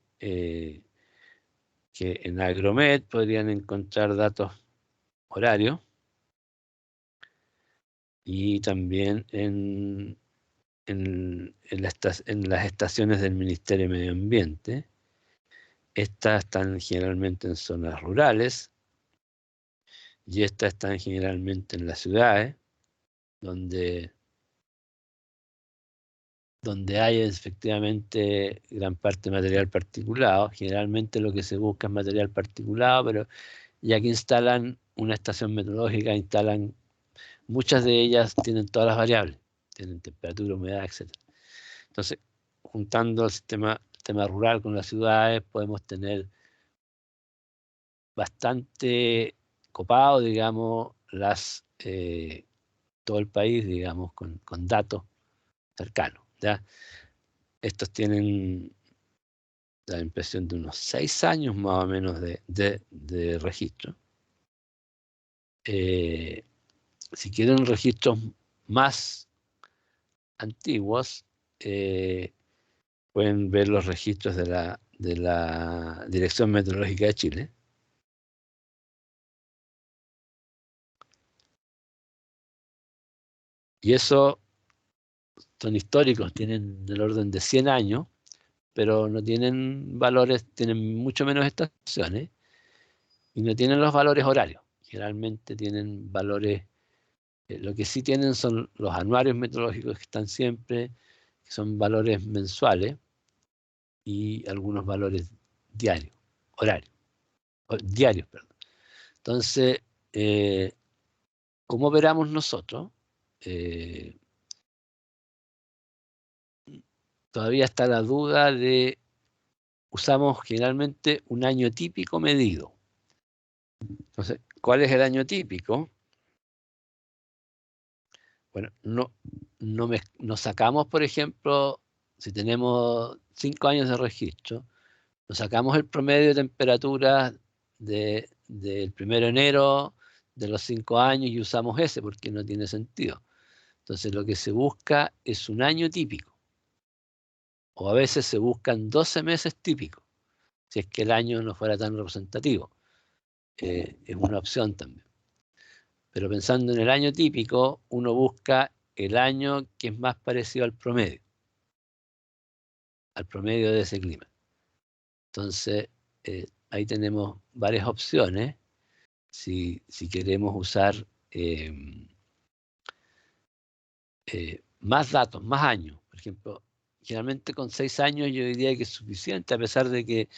en Agromet podrían encontrar datos horarios, y también en las estaciones del Ministerio de Medio Ambiente. Estas están generalmente en zonas rurales, y estas están generalmente en las ciudades, donde hay efectivamente gran parte de material particulado. Generalmente lo que se busca es material particulado, pero ya que instalan una estación meteorológica, muchas de ellas tienen todas las variables, tienen temperatura, humedad, etc. Entonces, juntando el tema rural con las ciudades, podemos tener bastante copado, digamos, todo el país, digamos, con datos cercanos, ¿ya? Estos tienen la impresión de unos 6 años más o menos de registro. Si quieren registros más antiguos, pueden ver los registros de la Dirección Meteorológica de Chile. Y eso son históricos, tienen del orden de 100 años, pero no tienen valores, tienen mucho menos estaciones, y no tienen los valores horarios. Generalmente tienen valores, lo que sí tienen son los anuarios meteorológicos, que están siempre, que son valores mensuales, y algunos valores diarios, diarios, perdón. Entonces, ¿cómo operamos nosotros? Todavía está la duda usamos generalmente un año típico medido. Entonces, ¿cuál es el año típico? Bueno, nos sacamos, por ejemplo, si tenemos 5 años de registro, nos sacamos el promedio de temperatura del 1 de enero de los 5 años y usamos ese, porque no tiene sentido. Entonces, lo que se busca es un año típico, o a veces se buscan 12 meses típicos. si es que el año no fuera tan representativo. Es una opción también. Pero pensando en el año típico, uno busca el año que es más parecido al promedio de ese clima. Entonces, ahí tenemos varias opciones. Si queremos usar más datos, más años, por ejemplo, generalmente con 6 años yo diría que es suficiente, a pesar de que,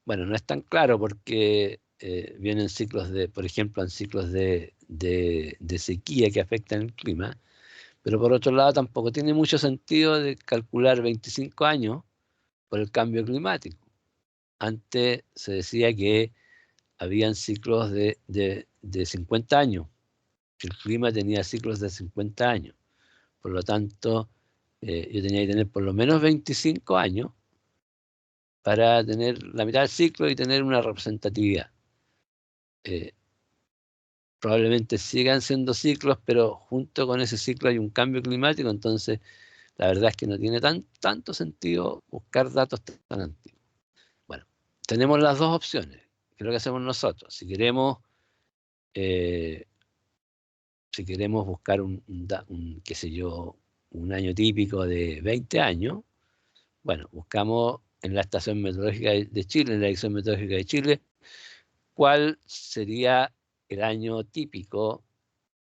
bueno, no es tan claro porque vienen ciclos por ejemplo, en ciclos de sequía que afectan el clima, pero por otro lado tampoco tiene mucho sentido de calcular 25 años por el cambio climático. Antes se decía que habían ciclos de 50 años, que el clima tenía ciclos de 50 años. Por lo tanto, yo tenía que tener por lo menos 25 años para tener la mitad del ciclo y tener una representatividad. Probablemente sigan siendo ciclos, pero junto con ese ciclo hay un cambio climático, entonces la verdad es que no tiene tanto sentido buscar datos tan antiguos. Bueno, tenemos las dos opciones, que es lo que hacemos nosotros. Si queremos buscar qué sé yo, un año típico de 20 años, bueno, buscamos en la Estación Meteorológica de Chile, en la Dirección Meteorológica de Chile, cuál sería el año típico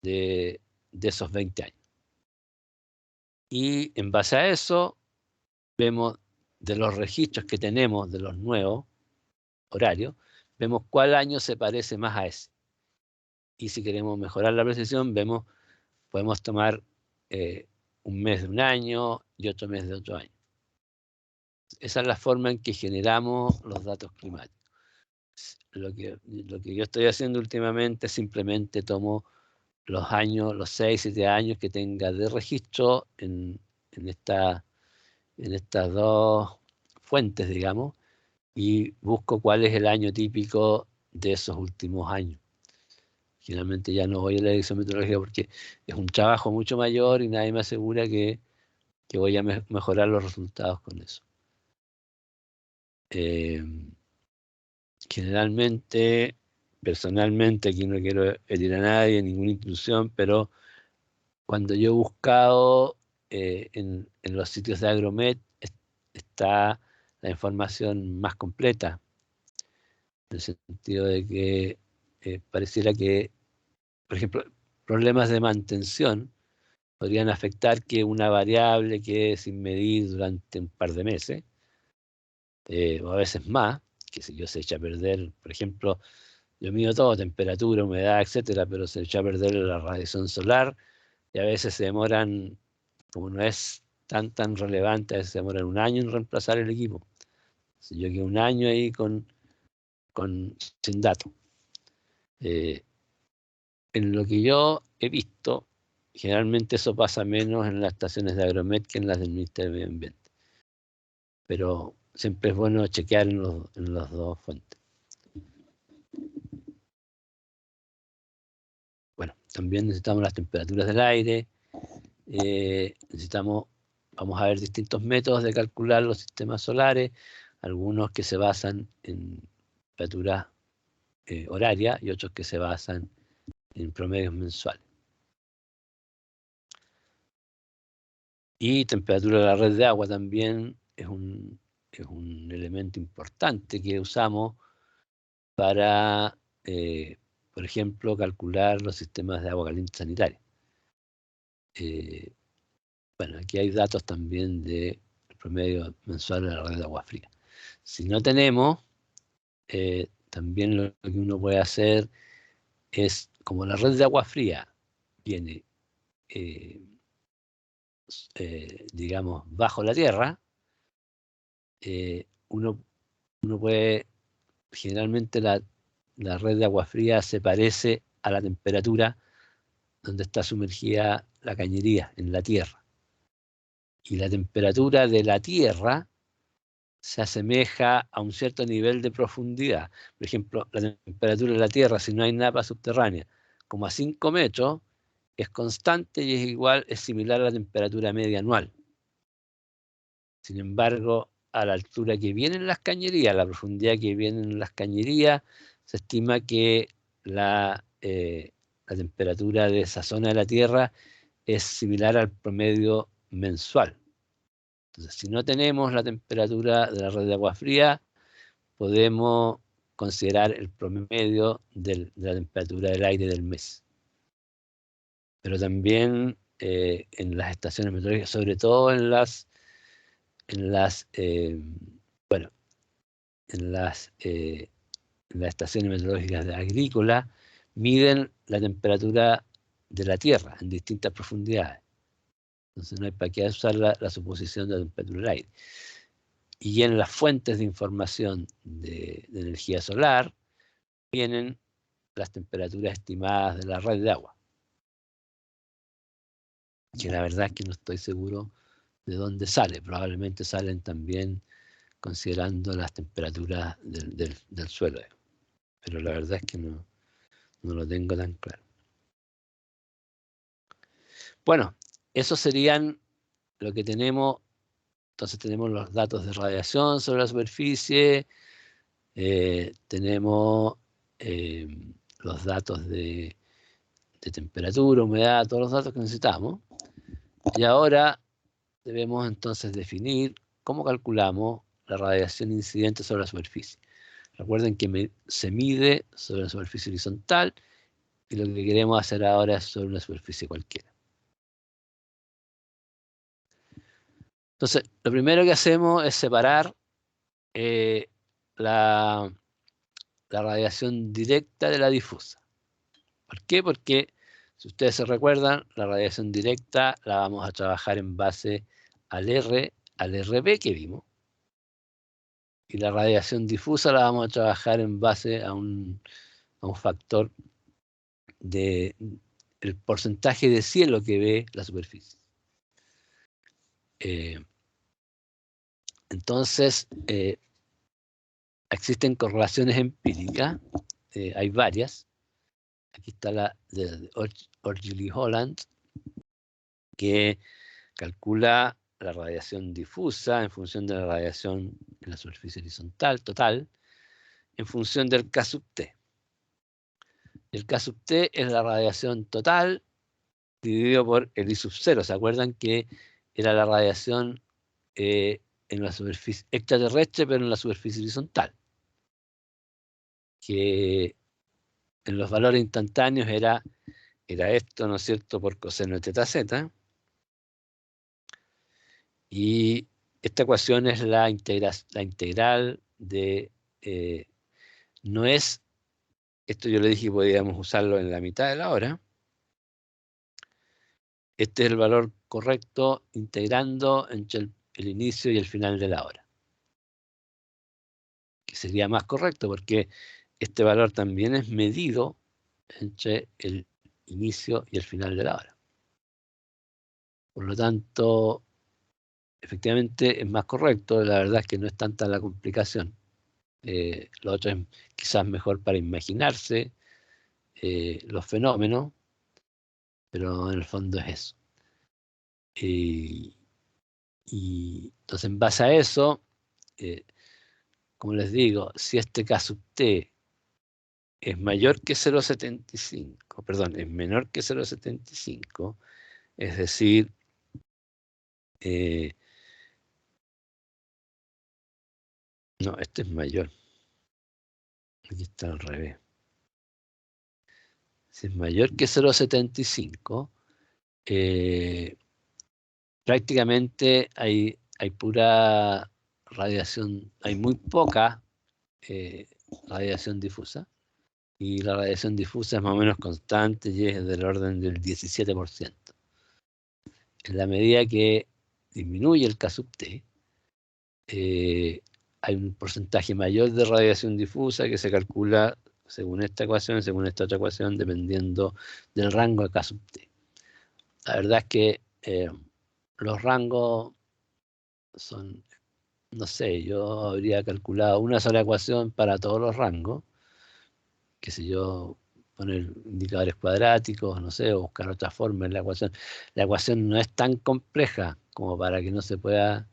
de esos 20 años. Y en base a eso, vemos de los registros que tenemos de los nuevos horarios, vemos cuál año se parece más a ese. Y si queremos mejorar la precisión, podemos tomar un mes de un año y otro mes de otro año. Esa es la forma en que generamos los datos climáticos. Lo que yo estoy haciendo últimamente, simplemente tomo los años, los 6, 7 años que tenga de registro en estas dos fuentes, digamos, y busco cuál es el año típico de esos últimos años. Generalmente ya no voy a la dirección meteorológica porque es un trabajo mucho mayor y nadie me asegura que voy a mejorar los resultados con eso. Generalmente, personalmente, aquí no quiero herir a nadie, ninguna institución, pero cuando yo he buscado en los sitios de Agromet está la información más completa, en el sentido de que pareciera que, por ejemplo, problemas de mantención podrían afectar que una variable quede sin medir durante un par de meses, o a veces más, que si yo se echa a perder, por ejemplo, yo mido todo, temperatura, humedad, etcétera, pero se echa a perder la radiación solar y a veces se demoran, como no es tan relevante, a veces se demoran un año en reemplazar el equipo. Si yo quedo un año ahí sin datos. En lo que yo he visto, generalmente eso pasa menos en las estaciones de Agromet que en las del Ministerio de Medio Ambiente. Pero siempre es bueno chequear en las dos fuentes. Bueno, también necesitamos las temperaturas del aire. Vamos a ver distintos métodos de calcular los sistemas solares, algunos que se basan en temperatura horaria y otros que se basan en promedios mensuales. Y temperatura de la red de agua también es un elemento importante que usamos para, por ejemplo, calcular los sistemas de agua caliente sanitaria. Bueno, aquí hay datos también del promedio mensual de la red de agua fría. Si no tenemos, también lo que uno puede hacer es, como la red de agua fría viene, digamos, bajo la tierra, uno puede, generalmente la red de agua fría se parece a la temperatura donde está sumergida la cañería, en la tierra. Y la temperatura de la tierra se asemeja a un cierto nivel de profundidad. Por ejemplo, la temperatura de la tierra, si no hay napa subterránea, como a 5 metros, es constante y es similar a la temperatura media anual. Sin embargo, a la altura que vienen las cañerías, a la profundidad que vienen las cañerías, se estima que la temperatura de esa zona de la Tierra es similar al promedio mensual. Entonces, si no tenemos la temperatura de la red de agua fría, podemos considerar el promedio de la temperatura del aire del mes. Pero también en las estaciones meteorológicas, sobre todo en las estaciones meteorológicas agrícolas, miden la temperatura de la Tierra en distintas profundidades. Entonces no hay para qué usar la suposición de la temperatura del aire. Y en las fuentes de información de energía solar vienen las temperaturas estimadas de la red de agua. Que la verdad es que no estoy seguro de dónde sale. Probablemente salen también considerando las temperaturas del suelo. Pero la verdad es que no lo tengo tan claro. Bueno, esos serían lo que tenemos. Entonces tenemos los datos de radiación sobre la superficie, tenemos los datos de temperatura, humedad, todos los datos que necesitamos. Y ahora debemos entonces definir cómo calculamos la radiación incidente sobre la superficie. Recuerden que se mide sobre la superficie horizontal y lo que queremos hacer ahora es sobre una superficie cualquiera. Entonces, lo primero que hacemos es separar la radiación directa de la difusa. ¿Por qué? Porque, si ustedes se recuerdan, la radiación directa la vamos a trabajar en base al RB que vimos. Y la radiación difusa la vamos a trabajar en base a un factor del porcentaje de cielo que ve la superficie. Entonces, existen correlaciones empíricas, hay varias. Aquí está la de Orgili-Holland, que calcula la radiación difusa en función de la radiación en la superficie horizontal total, en función del K sub T. El K sub T es la radiación total dividido por el I sub 0. ¿Se acuerdan que era la radiación en la superficie extraterrestre, pero en la superficie horizontal? Que en los valores instantáneos era esto, ¿no es cierto?, por coseno de teta z. Y esta ecuación es la integral de... no es... Esto yo le dije que podíamos usarlo en la mitad de la hora. Este es el valor correcto integrando entre el inicio y el final de la hora. Que sería más correcto porque este valor también es medido entre el inicio y el final de la hora. Por lo tanto, efectivamente es más correcto. La verdad es que no es tanta la complicación. Lo otro es quizás mejor para imaginarse los fenómenos, pero en el fondo es eso. Y entonces, en base a eso, como les digo, si este K sub T es mayor que 0,75, perdón, es menor que 0,75, es decir, no, este es mayor. Aquí está al revés. Si es mayor que 0,75, prácticamente hay pura radiación, hay muy poca radiación difusa, y la radiación difusa es más o menos constante y es del orden del 17%. En la medida que disminuye el K sub T, hay un porcentaje mayor de radiación difusa que se calcula según esta ecuación, según esta otra ecuación, dependiendo del rango de K sub T. La verdad es que los rangos son, no sé, yo habría calculado una sola ecuación para todos los rangos, qué sé yo, poner indicadores cuadráticos, no sé, o buscar otra forma en la ecuación. La ecuación no es tan compleja como para que no se pueda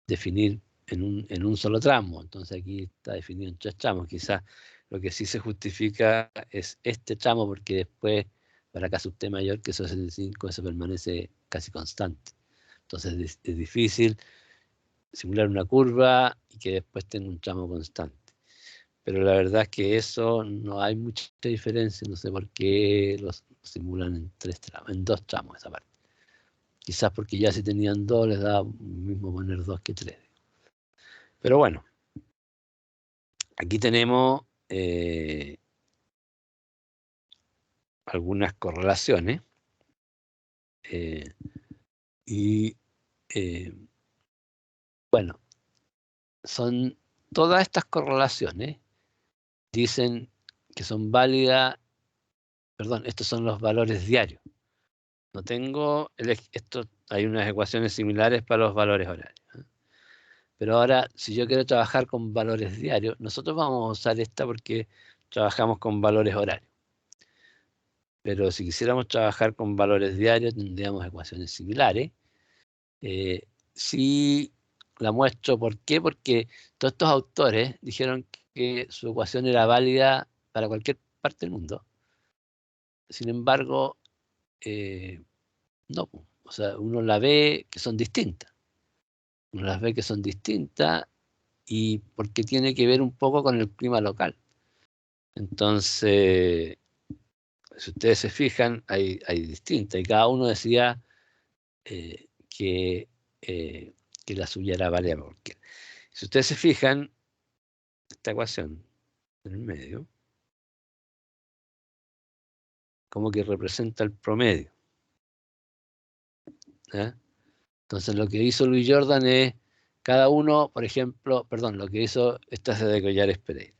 definir en un solo tramo. Entonces aquí está definido en 3 tramos. Quizás lo que sí se justifica es este tramo, porque después, para K sub t mayor que 65, eso permanece casi constante. Entonces es difícil simular una curva y que después tenga un tramo constante. Pero la verdad es que eso no hay mucha diferencia, no sé por qué los simulan en 3 tramos, en 2 tramos esa parte. Quizás porque ya si tenían 2 les da mismo poner 2 que 3. Pero bueno, aquí tenemos algunas correlaciones y bueno, son todas estas correlaciones dicen que son válidas, perdón, estos son los valores diarios. No tengo, esto, hay unas ecuaciones similares para los valores horarios. Pero ahora, si yo quiero trabajar con valores diarios, nosotros vamos a usar esta porque trabajamos con valores horarios. Pero si quisiéramos trabajar con valores diarios, tendríamos ecuaciones similares. Sí la muestro, ¿por qué? Porque todos estos autores dijeron que su ecuación era válida para cualquier parte del mundo. Sin embargo, no. O sea, uno la ve que son distintas. Uno las ve que son distintas y porque tiene que ver un poco con el clima local. Entonces, si ustedes se fijan, hay distintas y cada uno decía que la suya era válida para cualquiera. Si ustedes se fijan, esta ecuación en el medio, como que representa el promedio. ¿Eh? Entonces lo que hizo Luis Jordan es, cada uno, por ejemplo, perdón, lo que hizo esta es de Collares Pereira.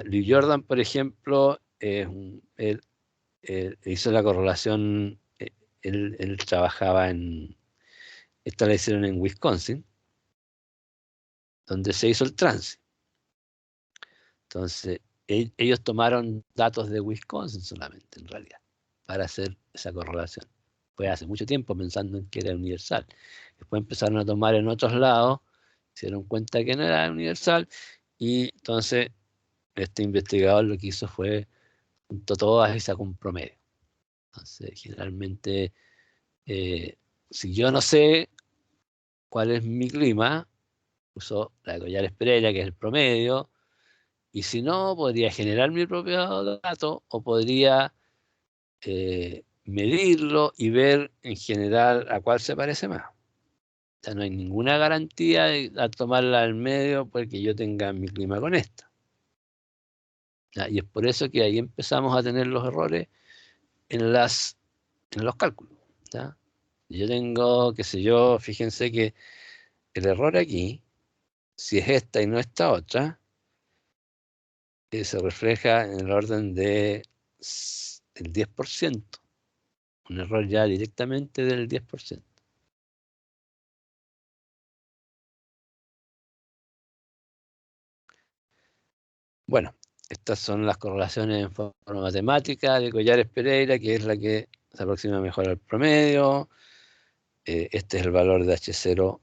Luis Jordan, por ejemplo, él hizo la correlación, él trabajaba esta la hicieron en Wisconsin, donde se hizo el tránsito. Entonces, ellos tomaron datos de Wisconsin solamente, en realidad, para hacer esa correlación. Fue hace mucho tiempo pensando en que era universal. Después empezaron a tomar en otros lados, se dieron cuenta que no era universal, y entonces este investigador lo que hizo fue juntó todas y sacó un promedio. Entonces, generalmente, si yo no sé cuál es mi clima, uso la de Collares Pereira, que es el promedio, y si no, podría generar mi propio dato o podría medirlo y ver en general a cuál se parece más. O sea, no hay ninguna garantía de tomarla al medio porque yo tenga mi clima con esta. ¿Ya? Y es por eso que ahí empezamos a tener los errores en los cálculos. ¿Ya? Yo tengo, qué sé yo, fíjense que el error aquí, si es esta y no esta otra, se refleja en el orden de el 10%. Un error ya directamente del 10%. Bueno, estas son las correlaciones en forma matemática de Collares Pereira, que es la que se aproxima mejor al promedio. Este es el valor de H0.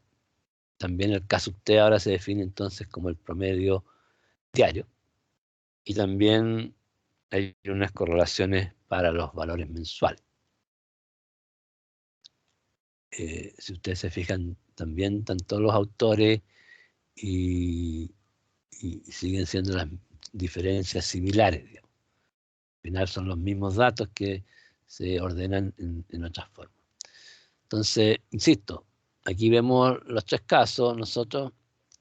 También el K sub t ahora se define entonces como el promedio diario. Y también hay unas correlaciones para los valores mensuales. Si ustedes se fijan, también están todos los autores y siguen siendo las diferencias similares, digamos. Al final son los mismos datos que se ordenan en otras formas. Entonces, insisto, aquí vemos los 3 casos.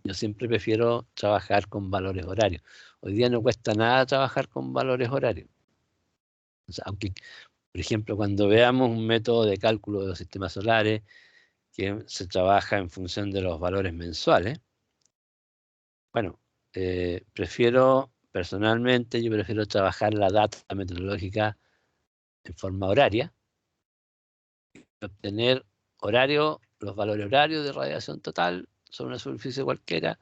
Yo siempre prefiero trabajar con valores horarios. Hoy día no cuesta nada trabajar con valores horarios. O sea, aunque, por ejemplo, cuando veamos un método de cálculo de los sistemas solares que se trabaja en función de los valores mensuales, bueno, personalmente, yo prefiero trabajar la data meteorológica en forma horaria, obtener los valores horarios de radiación total sobre una superficie cualquiera,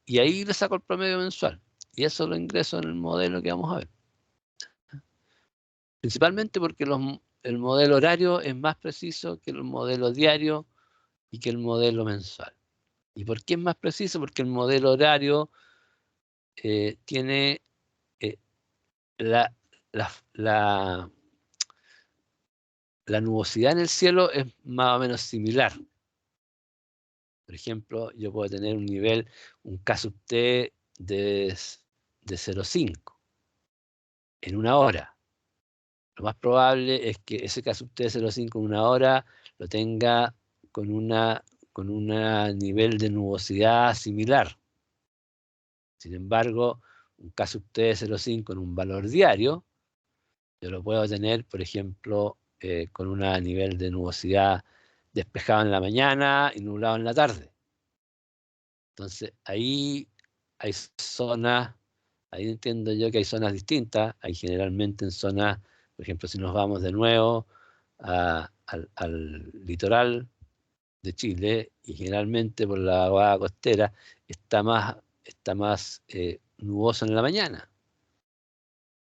y ahí le saco el promedio mensual. Y eso lo ingreso en el modelo que vamos a ver. Principalmente porque el modelo horario es más preciso que el modelo diario y que el modelo mensual. ¿Y por qué es más preciso? Porque el modelo horario tiene la nubosidad en el cielo es más o menos similar. Por ejemplo, yo puedo tener un nivel, un K sub T de 0,5 en una hora. Lo más probable es que ese K sub T de 0,5 en una hora lo tenga con un nivel de nubosidad similar. Sin embargo, un K sub T de 0,5 en un valor diario, yo lo puedo tener, por ejemplo, con un nivel de nubosidad despejado en la mañana y nublado en la tarde. Entonces, ahí hay zonas, ahí entiendo yo que hay zonas distintas. Hay generalmente en zonas, por ejemplo, si nos vamos de nuevo al litoral de Chile, y generalmente por la vaga costera está más nuboso en la mañana.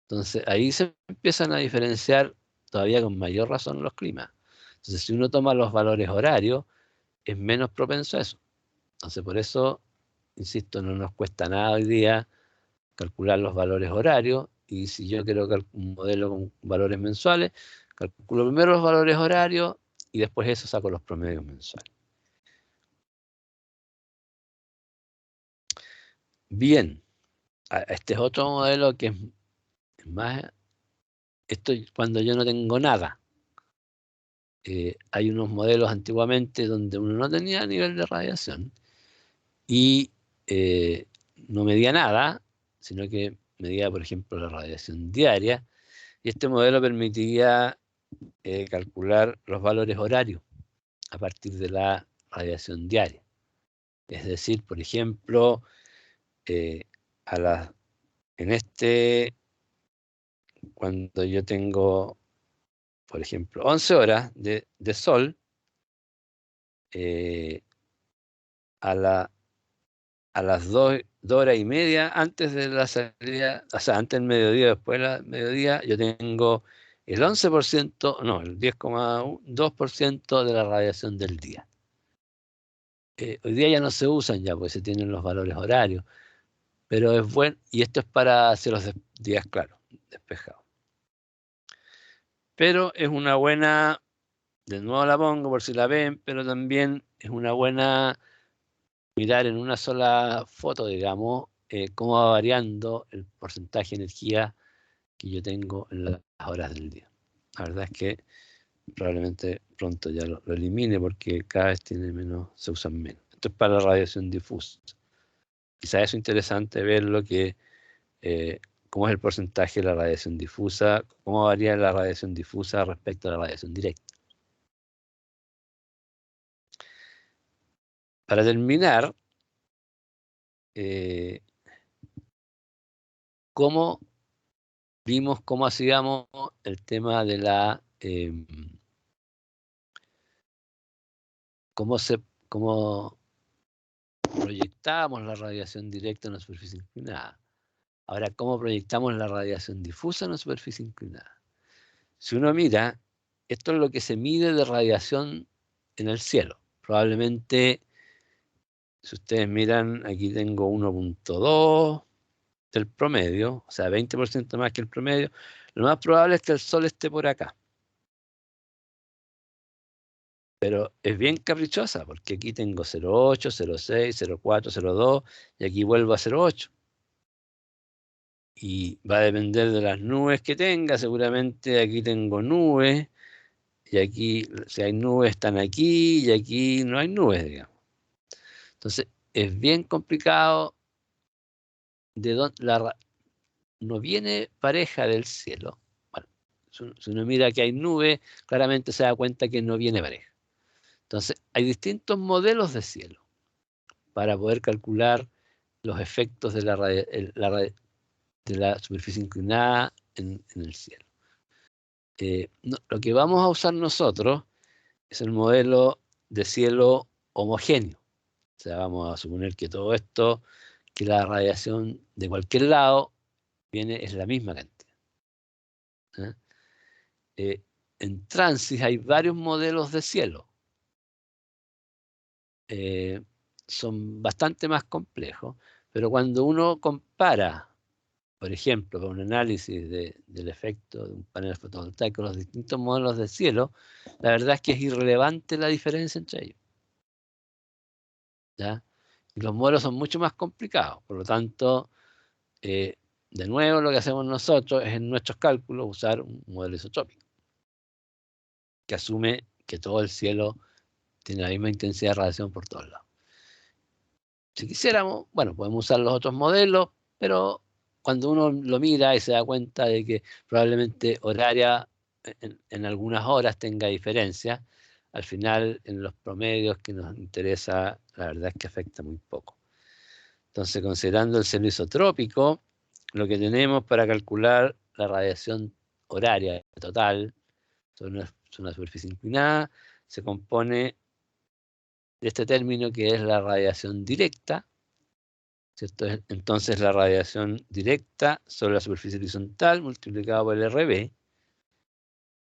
Entonces, ahí se empiezan a diferenciar todavía con mayor razón los climas. Entonces, si uno toma los valores horarios, es menos propenso a eso. Entonces, por eso, insisto, no nos cuesta nada hoy día calcular los valores horarios, y si yo quiero un modelo con valores mensuales, calculo primero los valores horarios y después eso saco los promedios mensuales. Bien, este es otro modelo que es más, esto cuando yo no tengo nada. Hay unos modelos antiguamente donde uno no tenía nivel de radiación y no medía nada, sino que medía, por ejemplo, la radiación diaria, y este modelo permitía calcular los valores horarios a partir de la radiación diaria. Es decir, por ejemplo, cuando yo tengo, por ejemplo, 11 horas de sol, a las 2 horas y media antes de la salida, o sea, antes del mediodía, después del mediodía, yo tengo el 11%, no, el 10,2% de la radiación del día. Hoy día ya no se usan ya, porque se tienen los valores horarios, pero es bueno, y esto es para cielos de días claros, despejados. Pero es una buena, de nuevo la pongo por si la ven, pero también es una buena mirar en una sola foto, digamos, cómo va variando el porcentaje de energía que yo tengo en las horas del día. La verdad es que probablemente pronto ya lo elimine porque cada vez se usan menos. Esto es para la radiación difusa. Quizás es interesante ver cómo es el porcentaje de la radiación difusa, cómo varía la radiación difusa respecto a la radiación directa. Para terminar, ¿cómo vimos cómo hacíamos el tema de cómo proyectábamos la radiación directa en una superficie inclinada? Ahora, ¿cómo proyectamos la radiación difusa en una superficie inclinada? Si uno mira, esto es lo que se mide de radiación en el cielo. Probablemente, si ustedes miran, aquí tengo 1,2 del promedio, o sea, 20% más que el promedio. Lo más probable es que el Sol esté por acá. Pero es bien caprichosa, porque aquí tengo 0,8, 0,6, 0,4, 0,2, y aquí vuelvo a 0,8. Y va a depender de las nubes que tenga. Seguramente aquí tengo nubes, y aquí, si hay nubes, están aquí, y aquí no hay nubes, digamos. Entonces, es bien complicado. No viene pareja del cielo. Bueno, si uno mira que hay nubes, claramente se da cuenta que no viene pareja. Entonces, hay distintos modelos de cielo para poder calcular los efectos de la superficie inclinada en el cielo. Lo que vamos a usar nosotros es el modelo de cielo homogéneo. O sea, vamos a suponer que todo esto, que la radiación de cualquier lado es la misma cantidad. En Transis hay varios modelos de cielo. son bastante más complejos, pero cuando uno compara, por ejemplo, con un análisis del efecto de un panel fotovoltaico, los distintos modelos de cielo, la verdad es que es irrelevante la diferencia entre ellos, ¿ya? Y los modelos son mucho más complicados, por lo tanto, de nuevo lo que hacemos nosotros es en nuestros cálculos usar un modelo isotrópico, que asume que todo el cielo tiene la misma intensidad de radiación por todos lados. Si quisiéramos, bueno, podemos usar los otros modelos, pero cuando uno lo mira y se da cuenta de que probablemente horaria en algunas horas tenga diferencia, al final en los promedios que nos interesa, la verdad es que afecta muy poco. Entonces, considerando el cielo isotrópico, lo que tenemos para calcular la radiación horaria total sobre una superficie inclinada se compone de este término que es la radiación directa, ¿cierto? Entonces la radiación directa sobre la superficie horizontal multiplicado por el RB.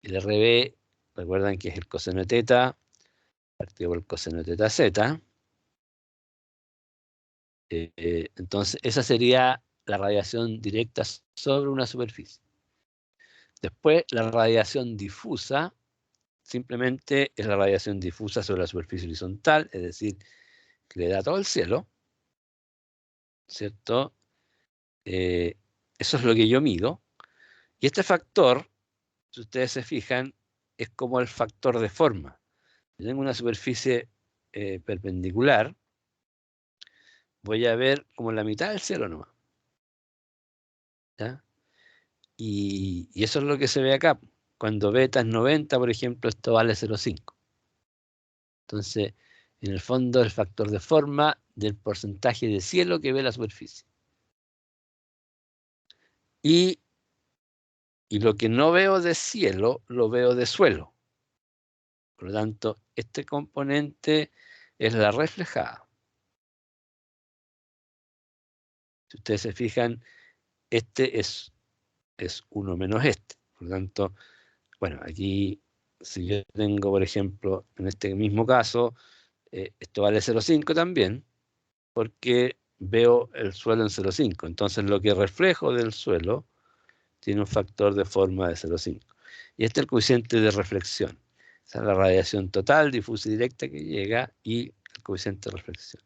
El RB, recuerdan que es el coseno de teta partido por el coseno de teta z. Entonces esa sería la radiación directa sobre una superficie. Después la radiación difusa simplemente es la radiación difusa sobre la superficie horizontal, es decir, que le da todo el cielo, ¿cierto? Eso es lo que yo mido. Y este factor, si ustedes se fijan, es como el factor de forma. Si tengo una superficie perpendicular, voy a ver como la mitad del cielo nomás, ¿ya? Y eso es lo que se ve acá. Cuando beta es 90, por ejemplo, esto vale 0,5. Entonces, en el fondo, el factor de forma del porcentaje de cielo que ve la superficie. Y lo que no veo de cielo, lo veo de suelo. Por lo tanto, este componente es la reflejada. Si ustedes se fijan, este es 1 menos este. Por lo tanto, bueno, aquí, si yo tengo, por ejemplo, en este mismo caso, esto vale 0,5 también, porque veo el suelo en 0,5. Entonces, lo que reflejo del suelo tiene un factor de forma de 0,5. Y este es el coeficiente de reflexión. Esa es la radiación total, difusa y directa que llega y el coeficiente de reflexión.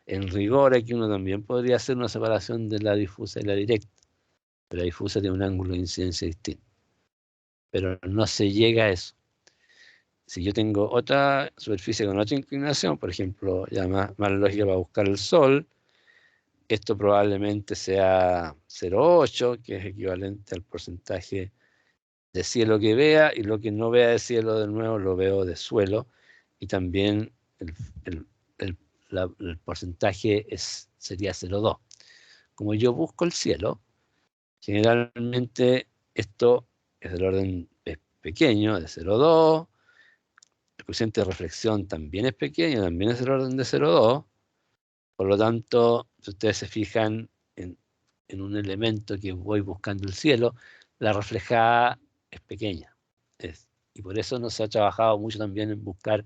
En rigor, aquí uno también podría hacer una separación de la difusa y la directa. Pero la difusa tiene un ángulo de incidencia distinto. Pero no se llega a eso. Si yo tengo otra superficie con otra inclinación, por ejemplo, ya más lógica para buscar el Sol, esto probablemente sea 0,8, que es equivalente al porcentaje de cielo que vea, y lo que no vea de cielo de nuevo lo veo de suelo, y también el porcentaje sería 0,2. Como yo busco el cielo, generalmente esto es del orden pequeño, de 0,2, el coeficiente de reflexión también es pequeño, también es del orden de 0,2, por lo tanto, si ustedes se fijan en un elemento que voy buscando el cielo, la reflejada es pequeña. Y por eso no se ha trabajado mucho también en buscar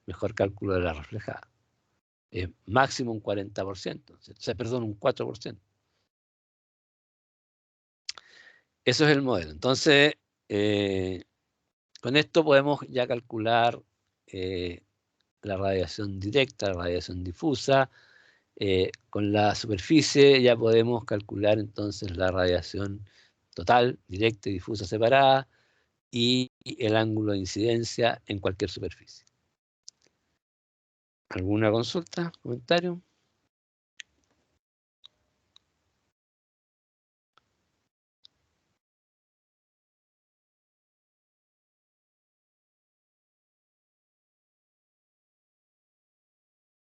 mejor cálculo de la reflejada. Máximo un 40%, perdón, un 4%. Eso es el modelo. Entonces, con esto podemos ya calcular la radiación directa, la radiación difusa. Con la superficie ya podemos calcular entonces la radiación total, directa y difusa separada, y el ángulo de incidencia en cualquier superficie. ¿Alguna consulta? ¿Comentario?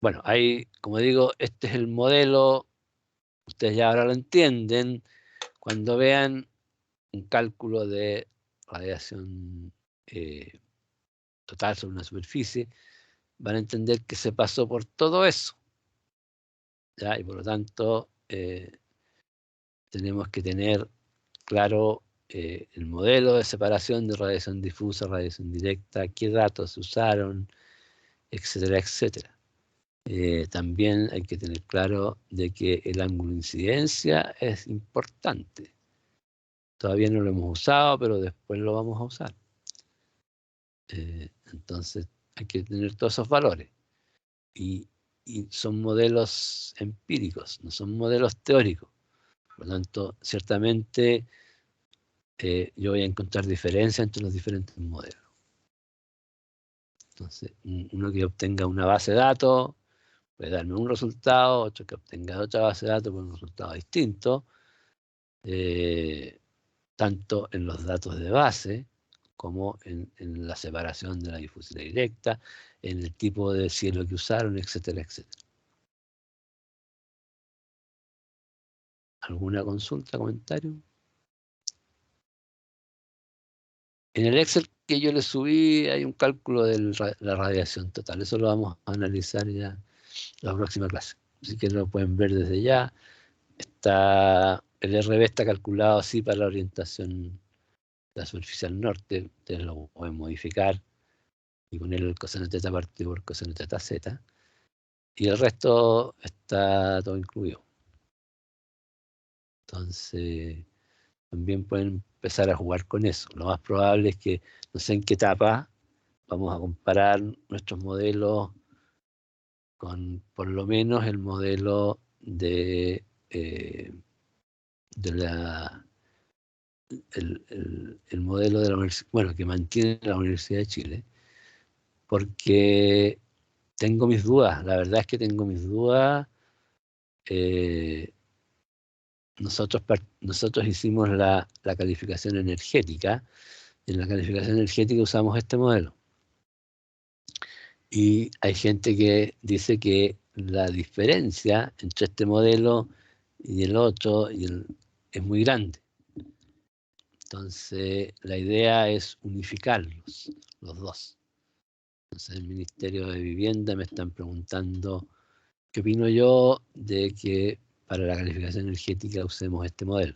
Bueno, ahí, como digo, este es el modelo. Ustedes ya ahora lo entienden. Cuando vean un cálculo de radiación total sobre una superficie, van a entender que se pasó por todo eso, ¿ya? Y por lo tanto, tenemos que tener claro el modelo de separación de radiación difusa, radiación directa, qué datos se usaron, etcétera, etcétera. También hay que tener claro de que el ángulo de incidencia es importante. Todavía no lo hemos usado, pero después lo vamos a usar. Entonces hay que tener todos esos valores. Y son modelos empíricos, no son modelos teóricos. Por lo tanto, ciertamente yo voy a encontrar diferencias entre los diferentes modelos. Entonces, uno que obtenga una base de datos puede darme un resultado, otro que obtenga otra base de datos con un resultado distinto, tanto en los datos de base como en la separación de la difusión directa, en el tipo de cielo que usaron, etcétera, etcétera. ¿Alguna consulta, comentario? En el Excel que yo le subí hay un cálculo de la radiación total. Eso lo vamos a analizar ya en la próxima clase. Así que lo pueden ver desde ya. El RB está calculado así para la orientación de la superficie al norte. Ustedes lo pueden modificar y poner el coseno teta partido por coseno teta z. Y el resto está todo incluido. Entonces, también pueden empezar a jugar con eso. Lo más probable es que, no sé en qué etapa, vamos a comparar nuestros modelos con por lo menos el modelo de el modelo de la universidad, bueno, que mantiene la Universidad de Chile, porque tengo mis dudas. La verdad es que tengo mis dudas. Nosotros hicimos la calificación energética. En la calificación energética usamos este modelo. Y hay gente que dice que la diferencia entre este modelo y el otro es muy grande. Entonces, la idea es unificarlos, los dos. Entonces, el Ministerio de Vivienda me están preguntando qué opino yo de que para la calificación energética usemos este modelo.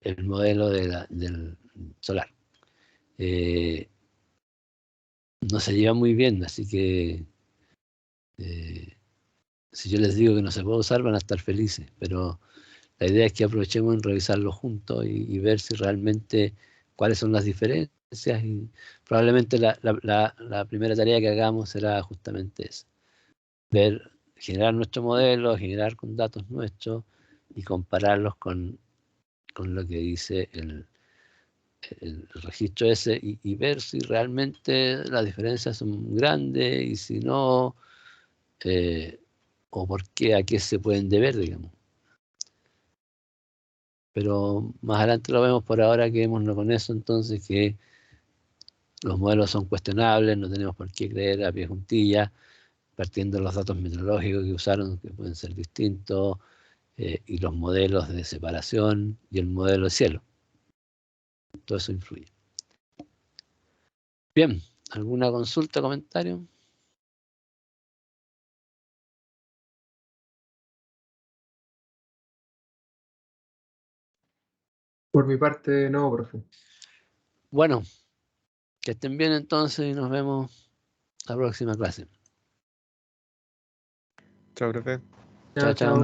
El modelo del solar. No se lleva muy bien, así que si yo les digo que no se puede usar, van a estar felices, pero la idea es que aprovechemos en revisarlo juntos y ver si realmente cuáles son las diferencias, y probablemente la primera tarea que hagamos será justamente esa, generar nuestro modelo, generar con datos nuestros y compararlos con lo que dice el registro ese y ver si realmente las diferencias son grandes y si no, o por qué, a qué se pueden deber, digamos. Pero más adelante lo vemos. Por ahora quedémonos con eso, entonces, que los modelos son cuestionables, no tenemos por qué creer a pie juntillas, partiendo de los datos meteorológicos que usaron, que pueden ser distintos, y los modelos de separación y el modelo de cielo. Todo eso influye. Bien, ¿alguna consulta, comentario? Por mi parte, no, profe. Bueno, que estén bien entonces y nos vemos la próxima clase. Chao, profe. Chao, chao.